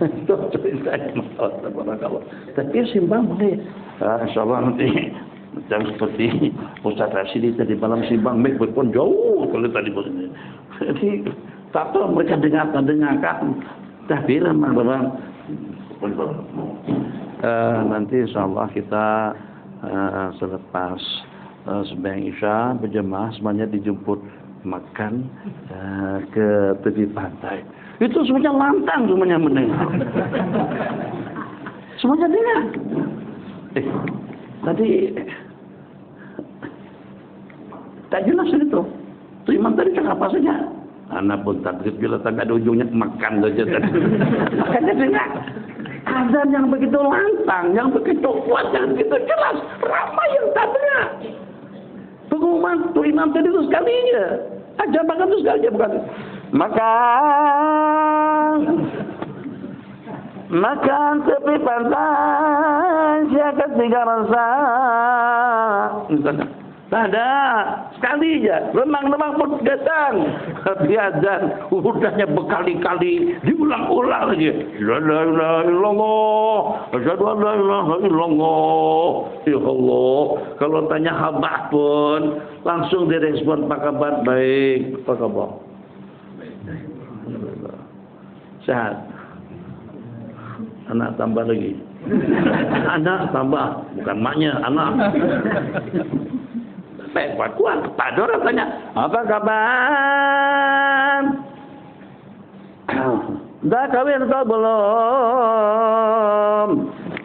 Itu ceritanya. Tapi simbang boleh. InsyaAllah nanti macam seperti Ustaz Rashidi tadi malam simbang, mic pun jauh kalau tadi begini. Jadi tak tahu mereka dengar tak dengar kan. Tapi memang nanti InsyaAllah kita selepas sembahyang Isya berjemaah semuanya dijemput makan ke tepi pantai. Itu semuanya lantang, semuanya mendengar. Semuanya dengar. Tadi tak jelas itu. Itu imam tadi cakap apa saja. Anak pun tak jelas, tapi ada ujungnya makan saja. Makanya dengar. Azan yang begitu lantang, yang begitu kuat, yang begitu jelas, ramai yang tak dengar. Pengumuman tu imam tadi itu sekalinya. Ajar makan itu sekalinya, bukan. Makan tepi pantai, siakat tiga rasa. Tak ada, sekali aja. Lemang-lemang pun datang. Tapi azan, udahnya berkali-kali, diulang-ulang lagi. La ilaha illallah, asyhadu an la ilaha illallah. Ya Allah, kalau tanya khabar pun, langsung direspon, apa kabar? Baik, apa kabar? Sehat. Anak tambah lagi. Anak tambah, bukan maknya, anak. Kuat. Tak ada orang tanya, apa kabar? Dah kahwin kau belum?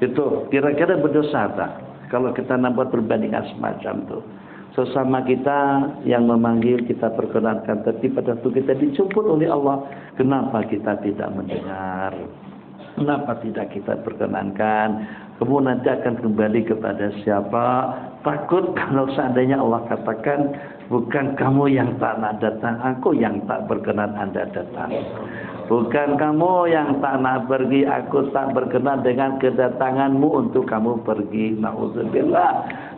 Itu kira-kira berdosa tak? Kalau kita nampak perbandingan semacam itu. Sesama kita yang memanggil kita perkenankan, tapi pada waktu kita dijemput oleh Allah, kenapa kita tidak mendengar? Kenapa tidak kita perkenankan? Kemudian nanti akan kembali kepada siapa? Takut kalau seandainya Allah katakan, bukan kamu yang tak nak datang, aku yang tak berkenan Anda datang. Bukan kamu yang tak nak pergi, aku tak berkenan dengan kedatanganmu untuk kamu pergi. Na'udzubillah.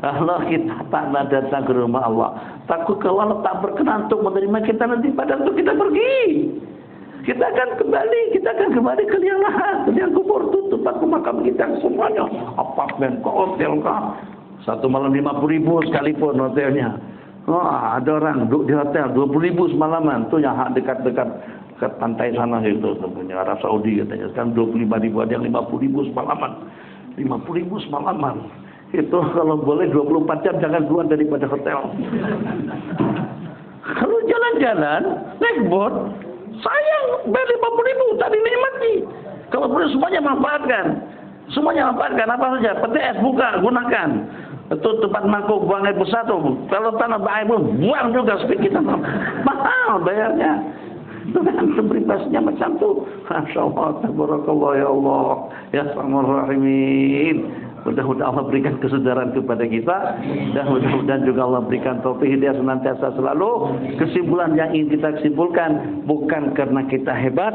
Allah kita tak nak datang ke rumah Allah. Takut kalau Allah tak berkenan untuk menerima kita nanti pada waktu kita pergi. Kita akan kembali ke liang lahat, ke liang kubur itu tempat makam kita semuanya. Apartemen, ke hotel kah? Satu malam 50.000 sekalipun hotelnya. Wah, ada orang duduk di hotel 20.000 semalaman. Itu yang dekat-dekat ke pantai sana itu, punya Arab Saudi katanya. Sekarang 25.000, ada yang 50.000 semalaman. 50.000 semalaman. Itu kalau boleh 24 jam jangan keluar daripada hotel. Kalau jalan-jalan naik boat, sayang, bayar 50.000 tak dinikmati. Kalau boleh semuanya manfaatkan. Semuanya manfaatkan apa saja. PTS buka, gunakan. Itu tempat mangkuk buang air besar tu. Kalau tanah air pun buang juga seperti kita. Mahal bayarnya. Dengan peribahasanya macam tu. Masya-Allah, tabarakallah ya Allah. Ya Arhamar Rahimin. Mudah-mudahan Allah berikan kesedaran kepada kita, dan mudah-mudahan juga Allah berikan taufik hidayah senantiasa selalu. Kesimpulan yang ingin kita simpulkan, bukan karena kita hebat,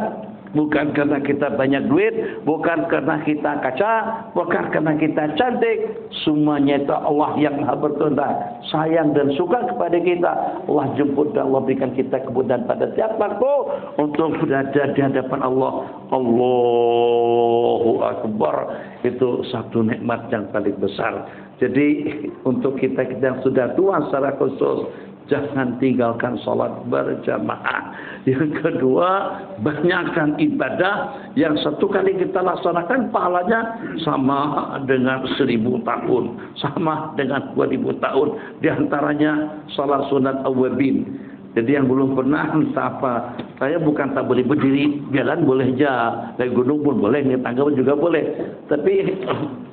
bukan karena kita banyak duit, bukan karena kita kaca, bukan karena kita cantik. Semuanya itu Allah yang Maha berkehendak, sayang dan suka kepada kita. Allah jemput dan Allah berikan kita kemudahan pada tiap waktu untuk berada di hadapan Allah. Allahu Akbar. Itu satu nikmat yang paling besar. Jadi untuk kita yang sudah tua secara khusus, jangan tinggalkan sholat berjamaah. Yang kedua, banyakkan ibadah yang satu kali kita laksanakan pahalanya sama dengan 1000 tahun, sama dengan 2000 tahun. Di antaranya sholat sunat awabin. Jadi yang belum pernah, entah apa, saya bukan tak boleh berdiri, jalan boleh aja, naik gunung pun boleh, naik tangga pun juga boleh. Tapi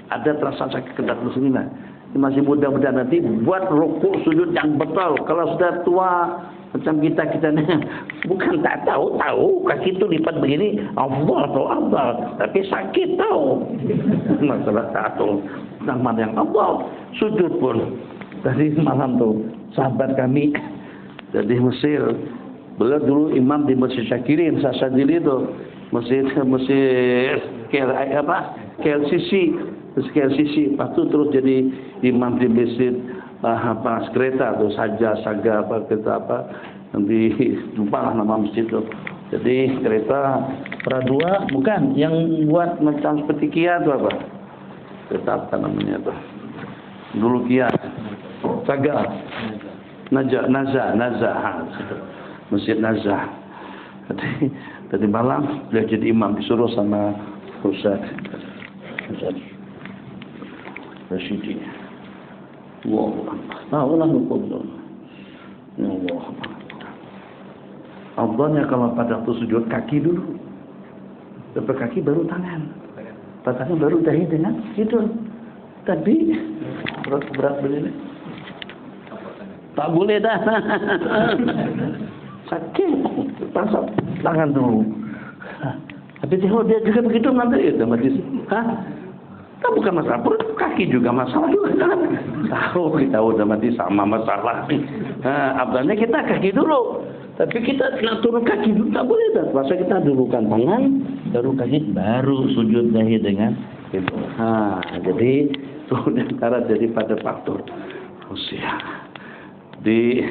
ada terasa sakit kedak muslimah. Masih muda-muda nanti buat rukuk sujud yang betul. Kalau sudah tua macam kita ni, bukan tak tahu kaki itu lipat begini, Allah atau Allah, tapi sakit tahu. Masalah satu, nama yang Allah. Sujud pun dari malam tu sahabat kami dari Mesir, beliau dulu imam di Masjid Syakirin, Sasadili itu, Masjid KLCC, lepas tu terus jadi imam di Masjid kereta tuh saga apa kereta apa nanti lupa lah nama masjid tuh. Jadi kereta Pradua bukan yang buat macam seperti Kia tuh apa? Kereta apa namanya tuh? Dulu Kia, Saga, Nazah, Masjid Nazah. Tadi malam dia jadi imam disuruh sama Ustaz Rashidi. Wow, Allah hukum. Allah. Allahnya kalau pada waktu sujud kaki dulu, lepas kaki baru tangan, tangan baru dahi dengan hidung. Tapi berat begini, tak boleh dah. Sakit, pasang tangan dulu. Tapi dia juga begitu nanti itu majlis. Kan bukan masalah perut, kaki juga masalah juga kan. Kita udah mati sama masalah. Abdalnya kita kaki dulu. Tapi kita nak turun kaki dulu tak boleh dah. Masa kita dulukan tangan, baru kaki, baru sujud dahi dengan itu. Jadi itu antara daripada faktor usia. Di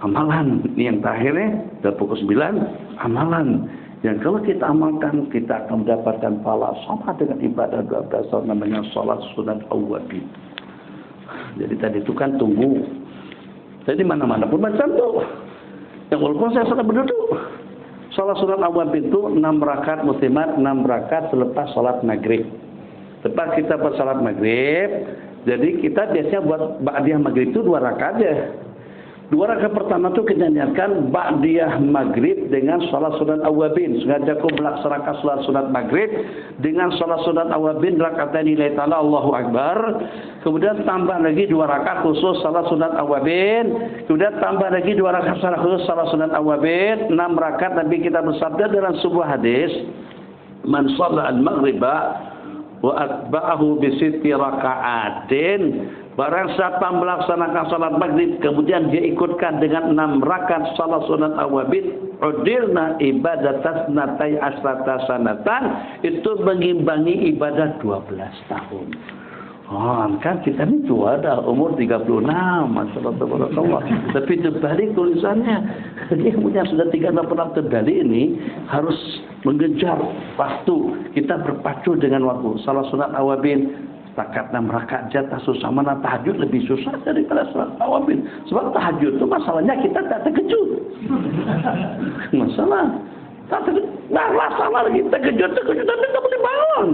amalan ini yang terakhirnya, dari pukul 9, amalan. Yang kalau kita amalkan, kita akan mendapatkan pahala sama dengan ibadah 12 tahun namanya salat sunat awwabin. Jadi tadi itu kan tunggu. Jadi mana-mana pun macam tu. Yang walaupun saya salat berduduk. Salat sunat awwabin itu 6 rakaat muslimat, 6 rakaat selepas salat maghrib. Lepas kita bersalat maghrib, jadi kita biasanya buat ba'diyah maghrib itu 2 rakaat aja. 2 rakaat pertama itu kita niatkan ba'diyah maghrib dengan salat sunat awwabin. Sengaja aku melaksanakan salat sunat maghrib dengan salat sunat awwabin rakaat nilai ta'ala Allahu Akbar. Kemudian tambah lagi 2 rakaat khusus salat sunat awwabin. Kemudian tambah lagi 2 rakaat khusus salat sunat awwabin. 6 rakaat Nabi kita bersabda dalam sebuah hadis, man shalla al-maghriba wa atba'ahu bi sitti raka'atin. Barang siapa melaksanakan salat maghrib kemudian dia ikutkan dengan 6 rakaat salat sunat awwabin, udilna ibadat natai asrata sanatan, itu mengimbangi ibadah 12 tahun. Kan kita ni tua dah, umur 36, masyaallah. Tapi terbalik tulisannya. Dia punya sudah 36 terbalik ini harus mengejar waktu. Kita berpacu dengan waktu. Salat sunat awwabin takat 6 rakaat jatah susah. Mana tahajud lebih susah daripada salat awwabin. Sebab tahajud itu masalahnya kita tak terkejut. Masalah tak terkejut. Salah lagi terkejut tapi tak boleh bangun.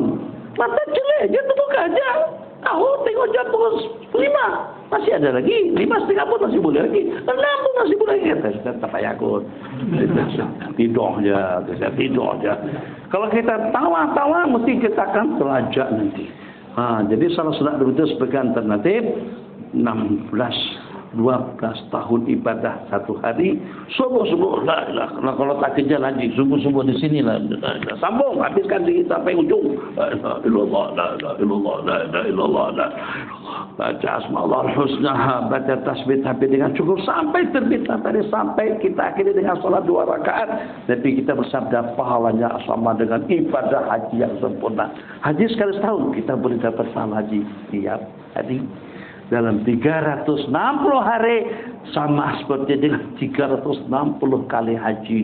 Mata jelek je tutup aja. Tengok jam pukul 5. Masih ada lagi. 5.30 pun masih boleh lagi. 6 pun masih boleh lagi. Kita tak payah kot. Tidur je. Kalau kita tawa-tawa mesti kita akan terlajak nanti. Jadi salah sunat itu sebagai alternatif 12 tahun ibadah satu hari. Subuh-subuh la ilaha. Kalau tak kerja lagi subuh-subuh di sinilah. Sambung habiskan diri sampai ujung. La ilaha illallah, la ilaha illallah, la ilaha illallah, la ilaha illallah. Baca asmaul husna, baca tasbih sampai dengan cukup sampai terbit tadi sampai kita akhiri dengan salat 2 rakaat. Tapi kita bersabda pahalanya sama dengan ibadah haji yang sempurna. Haji sekali setahun kita boleh dapat pahala haji tiap hari. Dalam 360 hari sama seperti dengan 360 kali haji.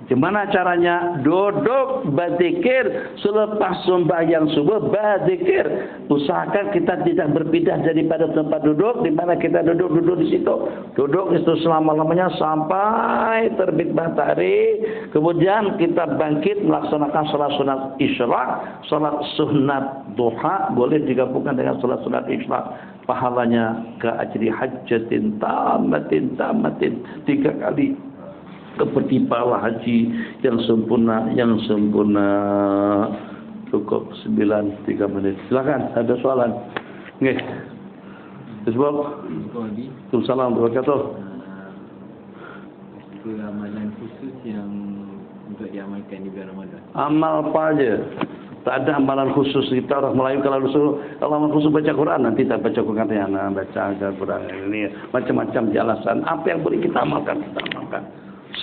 Gimana caranya? Duduk berzikir selepas sembahyang subuh, berzikir. Usahakan kita tidak berpindah daripada tempat duduk di mana kita duduk di situ. Duduk itu selama-lamanya sampai terbit matahari. Kemudian kita bangkit melaksanakan salat sunat isyraq, salat sunat duha boleh digabungkan dengan salat sunat isyraq. Pahalanya ke ajri hajjatin tamatin 3 kali seperti pahala haji yang sempurna. Cukup 9:03 menit. Silakan ada soalan. Nggih. Sebab Assalamualaikum warahmatullahi wabarakatuh. Amalan khusus yang untuk diamalkan di bulan Ramadan. Amal apa aja? Tak ada amalan khusus. Kita orang Melayu kalau disuruh amalan khusus baca Quran, nanti tak baca Quran katanya baca Quran ini macam-macam alasan. Apa yang boleh kita amalkan, kita amalkan.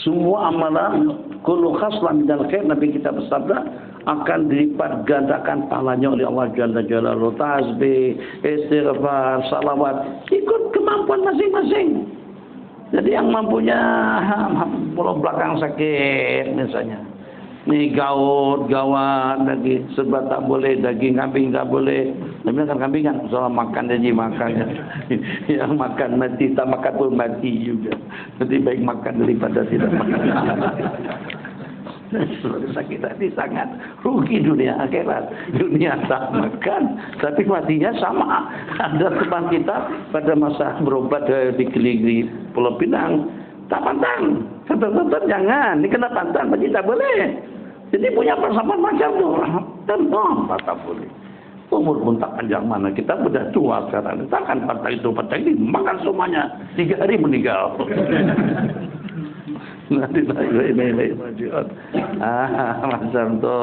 Semua amalan kullu khaslan minal khair, Nabi kita bersabda, akan dilipat gandakan pahalanya oleh Allah Jalla Jalaluhu. Tasbih, istighfar, salawat, ikut kemampuan masing-masing. Jadi yang mampunya pulau belakang sakit misalnya, nih gawat lagi, serba tak boleh, daging kambing tak boleh. Tapi makan kambing kan soal makan jadi makannya. Yang makan mati, tak makan pun mati juga. Jadi baik makan daripada tidak makan. Sakit hati sangat rugi dunia akhirat. Dunia tak makan, tapi matinya sama. Ada teman kita pada masa berobat di Keligri Pulau Pinang, tak pantang. Kata jangan, ini kena pantang, tapi tak boleh. Jadi punya persamaan macam tu. Dan tak boleh. Umur pun tak panjang mana, kita sudah tua sekarang. Takkan pantang itu, pantang ini, makan semuanya. 3 hari meninggal. Macam tu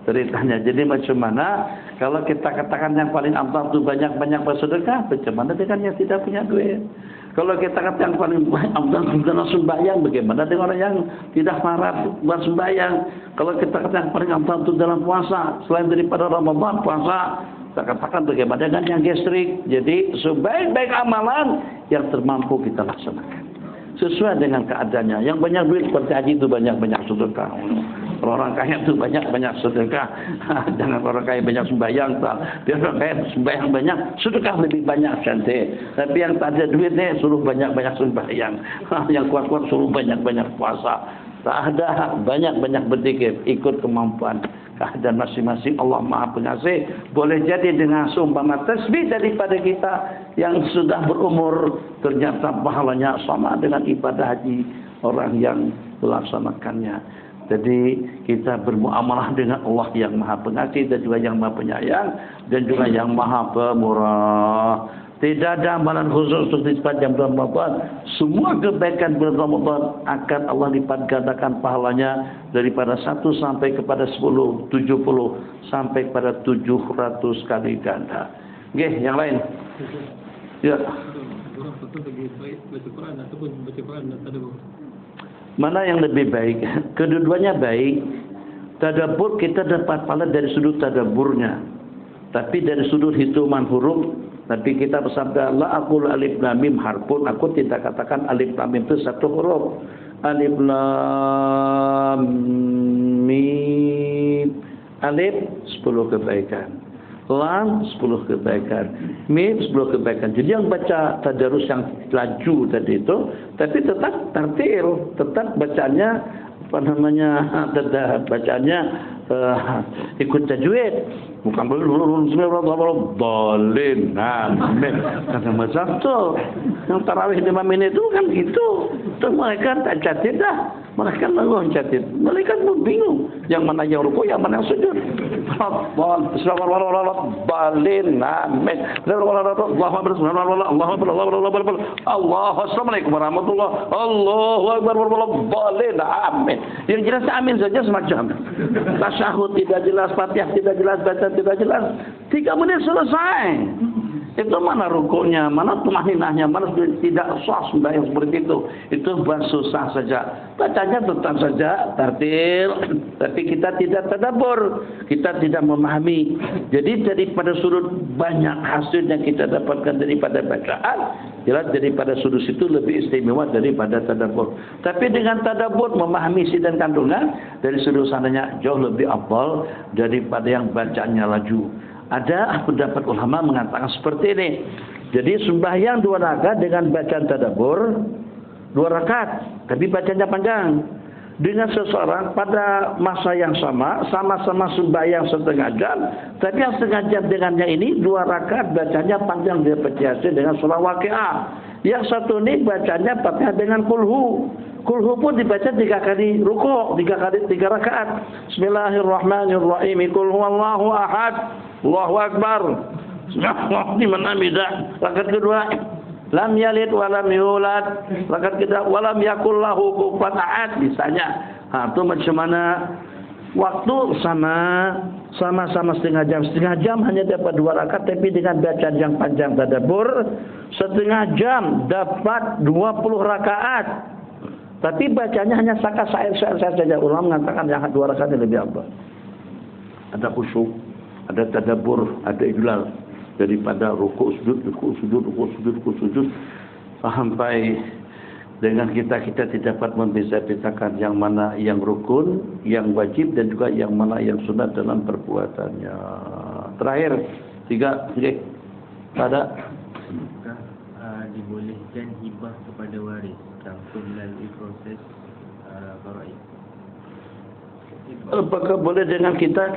ceritanya. Jadi macam mana kalau kita katakan yang paling afdal itu banyak bersedekah, macam mana dengan yang tidak punya duit? Kalau kita katakan yang paling afdal itu sembahyang, bagaimana dengan orang yang tidak marah bersembahyang? Kalau kita katakan yang paling afdal itu dalam puasa, selain daripada Ramadan puasa, kita katakan bagaimana dengan yang gastrik? Jadi sebaik-baik amalan yang termampu kita laksanakan sesuai dengan keadaannya. Yang banyak duit seperti haji itu banyak sedekah. Orang kaya itu banyak sedekah. Jangan orang kaya banyak sembahyang. Biar orang kaya sembahyang banyak, sedekah lebih banyak cantik. Tapi yang tak ada duit ni suruh banyak sembahyang. Yang kuat-kuat suruh banyak puasa. Tak ada, banyak berzikir, ikut kemampuan keadaan masing-masing. Allah Maha Pengasih. Boleh jadi dengan seumpama tasbih daripada kita yang sudah berumur, ternyata pahalanya sama dengan ibadah haji orang yang melaksanakannya. Jadi kita bermuamalah dengan Allah yang Maha Pengasih dan juga yang Maha Penyayang dan juga yang Maha Pemurah. Tidak ada amalan khusus untuk di sepanjang bulan Ramadan. Semua kebaikan bulan Ramadan akan Allah lipat gandakan pahalanya daripada 1 sampai kepada 10, 70 sampai kepada 700 kali ganda. Okey, yang lain. Ya. Mana yang lebih baik? Kedua-duanya baik. Tadabbur kita dapat pahala dari sudut tadabburnya. Tapi dari sudut hitungan huruf, tapi kita bersabda la aqul alif lam mim harfun, aku tidak katakan alif lam mim itu satu huruf. Alif lam mim, alif 10 kebaikan, lam 10 kebaikan, mim 10 kebaikan. Jadi yang baca tadarus yang laju tadi itu, tapi tetap tartil, tetap bacanya tetap bacanya ikut tajwid, bukan bolin. Karena macam tu yang tarawih 5 menit itu kan gitu. Terus mereka tak catat dah, mereka lalu catat, mereka pun bingung yang mana yang rukuk, yang mana yang sujud. Balin, amin. Assalamualaikum warahmatullahi, Allahu akbar, balin, amin. Yang jelas amin saja semacam. Tasyahud tidak jelas, Fatihah tidak jelas, bacaan tidak jelas. 3 menit selesai. Itu mana rukuknya, mana tumaninahnya, mana tidak sah sembahyang seperti itu. Itu susah saja. Bacanya tetap saja tartil, tapi kita tidak tadabbur, kita tidak memahami. Jadi daripada sudut banyak hasil yang kita dapatkan daripada bacaan, jelas daripada sudut itu lebih istimewa daripada tadabbur. Tapi dengan tadabbur memahami isi dan kandungan, dari sudut sananya jauh lebih afdal daripada yang bacanya laju. Ada pendapat ulama mengatakan seperti ini. Jadi sembahyang 2 rakaat dengan bacaan tadabbur 2 rakaat, tapi bacanya panjang. Dengan seseorang pada masa yang sama-sama sembahyang setengah jam, tapi yang setengah jam dengannya ini 2 rakaat bacanya panjang, dia berhiasi dengan surah Waqiah. Yang satu ini bacanya Fatihah dengan kulhu. Kulhu pun dibaca 3 kali rukuk, 3 rakaat. Bismillahirrahmanirrahim. Qul huwallahu ahad. Allahu akbar. Liman hamidah. Rakaat kedua, lam yalid wa lam yulad. Rakaat kedua, wa lam yakul lahu kufuwan ahad misalnya. Itu macam mana? Waktu sama-sama setengah jam hanya dapat 2 rakaat, tapi dengan bacaan yang panjang tadabbur setengah jam dapat 20 rakaat. Tapi bacanya hanya saja. Ulama mengatakan yang 2 rakaat lebih afdal. ada khusyuk, ada tadabbur, ada ijlal. Daripada rukuk sujud, sampai dengan kita tidak dapat membeza-bezakan yang mana yang rukun, yang wajib, dan juga yang mana yang sunat dalam perbuatannya. Terakhir, 3, okay. Pada dibolehkan hibah kepada waris tanpa melalui proses faraid. Apakah boleh dengan kita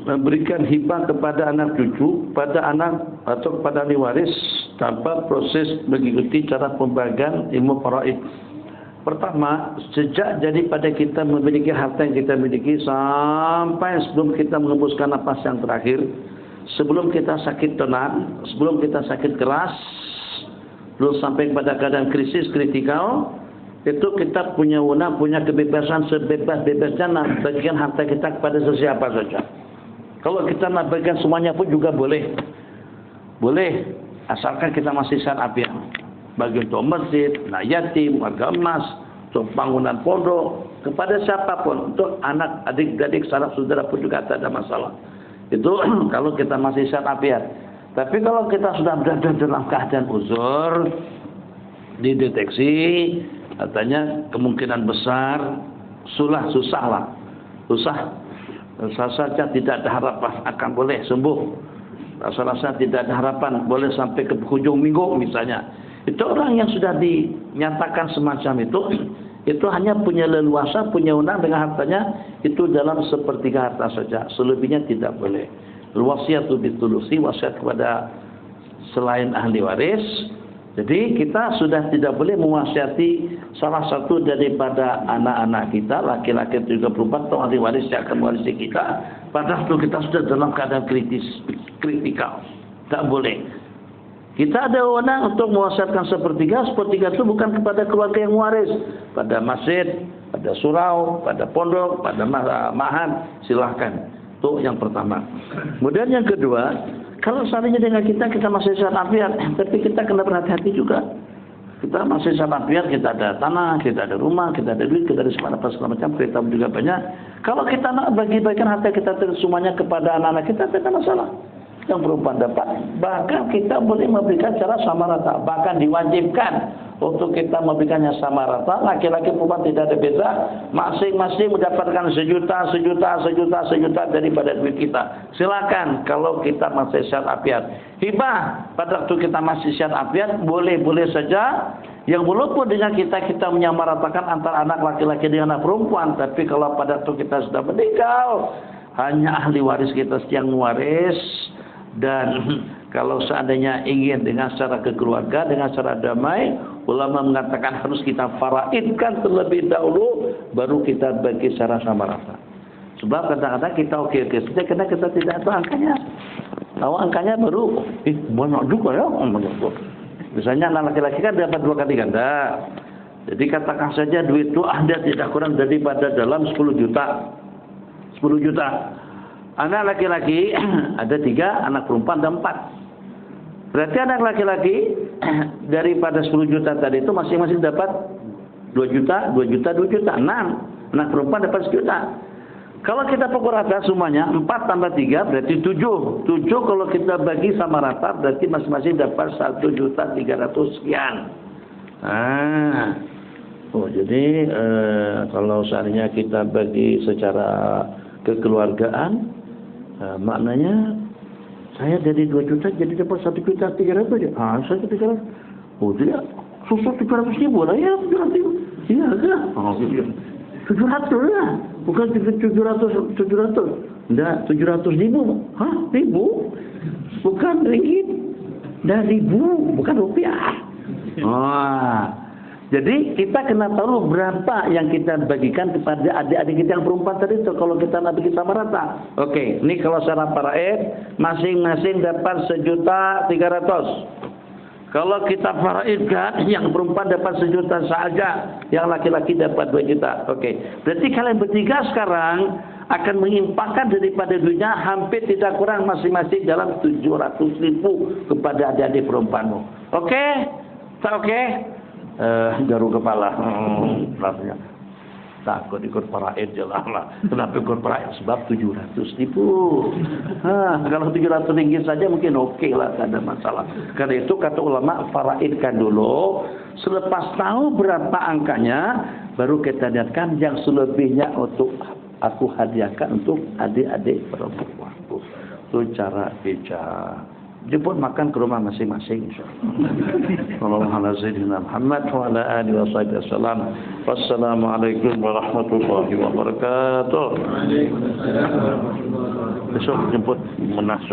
memberikan hibah kepada anak cucu, pada anak atau kepada ahli waris tanpa proses mengikuti cara pembagian ilmu faraid? Pertama, sejak daripada kita memiliki harta yang kita miliki sampai sebelum kita mengembuskan napas yang terakhir, sebelum kita sakit tenang, sebelum kita sakit keras, belum sampai pada keadaan krisis kritikal, itu kita punya wewenang, punya kebebasan sebebas-bebasnya nak bagikan harta kita kepada sesiapa saja. Kalau kita nak bagikan semuanya pun juga boleh. Boleh, asalkan kita masih sehat afiat. Bagi untuk masjid, anak yatim, warga emas, untuk bangunan pondok, kepada siapapun, untuk anak, adik-adik, sanak saudara pun juga tak ada masalah. Itu kalau kita masih sehat afiat. Tapi kalau kita sudah berada dalam keadaan uzur, dideteksi, katanya kemungkinan besar susah. Rasa tidak ada harapan akan boleh sembuh. Rasa tidak ada harapan boleh sampai ke hujung minggu misalnya. Itu orang yang sudah dinyatakan semacam itu hanya punya leluasa, punya undang dengan hartanya itu dalam sepertiga harta saja. Selebihnya tidak boleh. Wasiatu bitulusi, wasiat kepada selain ahli waris. Jadi kita sudah tidak boleh mewasiati salah satu daripada anak-anak kita, laki-laki juga perempuan atau ahli waris yang akan mewarisi kita. Padahal kita sudah dalam keadaan kritikal. Tak boleh. Kita ada wewenang untuk mewasiatkan sepertiga itu bukan kepada keluarga yang waris. Pada masjid, pada surau, pada pondok, pada mahan, silahkan. Itu yang pertama. Kemudian yang kedua, kalau seandainya dengan kita masih sehat afiat, tapi kita kena berhati-hati juga. Kita masih sehat afiat, kita ada tanah, kita ada rumah, kita ada duit, kita ada segala macam, kereta juga banyak. Kalau kita nak bagi-bagikan harta kita semuanya kepada anak-anak kita, tidak ada masalah. Yang perempuan dapat, bahkan kita boleh memberikan secara sama rata, bahkan diwajibkan untuk kita memberikannya sama rata. Laki-laki perempuan tidak ada beza, masing-masing mendapatkan sejuta daripada duit kita. Silakan kalau kita masih sehat afiat. Hibah pada waktu kita masih sehat afiat boleh saja. Yang walaupun dengan kita menyamaratakan antara anak laki-laki dengan anak perempuan, tapi kalau pada waktu kita sudah meninggal, hanya ahli waris kita yang waris. Dan kalau seandainya ingin dengan secara kekeluarga, dengan secara damai, ulama mengatakan harus kita faraidkan terlebih dahulu, baru kita bagi secara sama rata. Sebab kadang-kadang kita oke saja, karena kita tidak tahu angkanya. Tahu angkanya baru, banyak juga ya. Misalnya anak laki-laki kan dapat 2 kali ganda. Jadi katakan saja duit itu ada tidak kurang daripada dalam 10 juta. 10 juta. Anak laki-laki ada 3, anak perempuan ada 4. Berarti anak laki-laki daripada 10 juta tadi itu masing-masing dapat 2 juta, 6. Anak perempuan dapat 1 juta. Kalau kita pukul rata semuanya 4 tambah 3 berarti 7. 7 kalau kita bagi sama rata berarti masing-masing dapat 1.300.000 sekian. Jadi kalau seandainya kita bagi secara kekeluargaan, maknanya saya dari 2 juta jadi dapat 1.300.000 aja. 1.300. Oh dia susah 300.000 lah ya 700. Iya kan? 700 lah. Bukan 700. Enggak 700.000. Hah? Ribu? Bukan ringgit. Dan ribu, bukan rupiah. Jadi kita kena tahu berapa yang kita bagikan kepada adik-adik kita yang perempuan tadi itu kalau kita nak bagi sama rata. Oke, ini kalau secara faraid masing-masing dapat 1.300.000. Kalau kita faraidkan yang perempuan dapat 1 juta saja, yang laki-laki dapat 2 juta. Oke, berarti kalian bertiga sekarang akan mengimpakkan daripada duitnya hampir tidak kurang masing-masing dalam 700.000 kepada adik-adik perempuanmu. Oke? Tak oke? Garuk kepala. takut ikut paraid jelas lah. Kenapa ikut paraid? Sebab 700 ribu. Kalau 700 ringgit saja mungkin oke lah, tak ada masalah. Karena itu kata ulama, faraidkan dulu. Selepas tahu berapa angkanya, baru kita niatkan yang selebihnya untuk aku hadiahkan untuk adik-adik perempuanku. Itu cara bijak. Jemput makan ke rumah masing-masing, insyaallah. Wassalamualaikum warahmatullahi wabarakatuh. Besok jemput menasuk.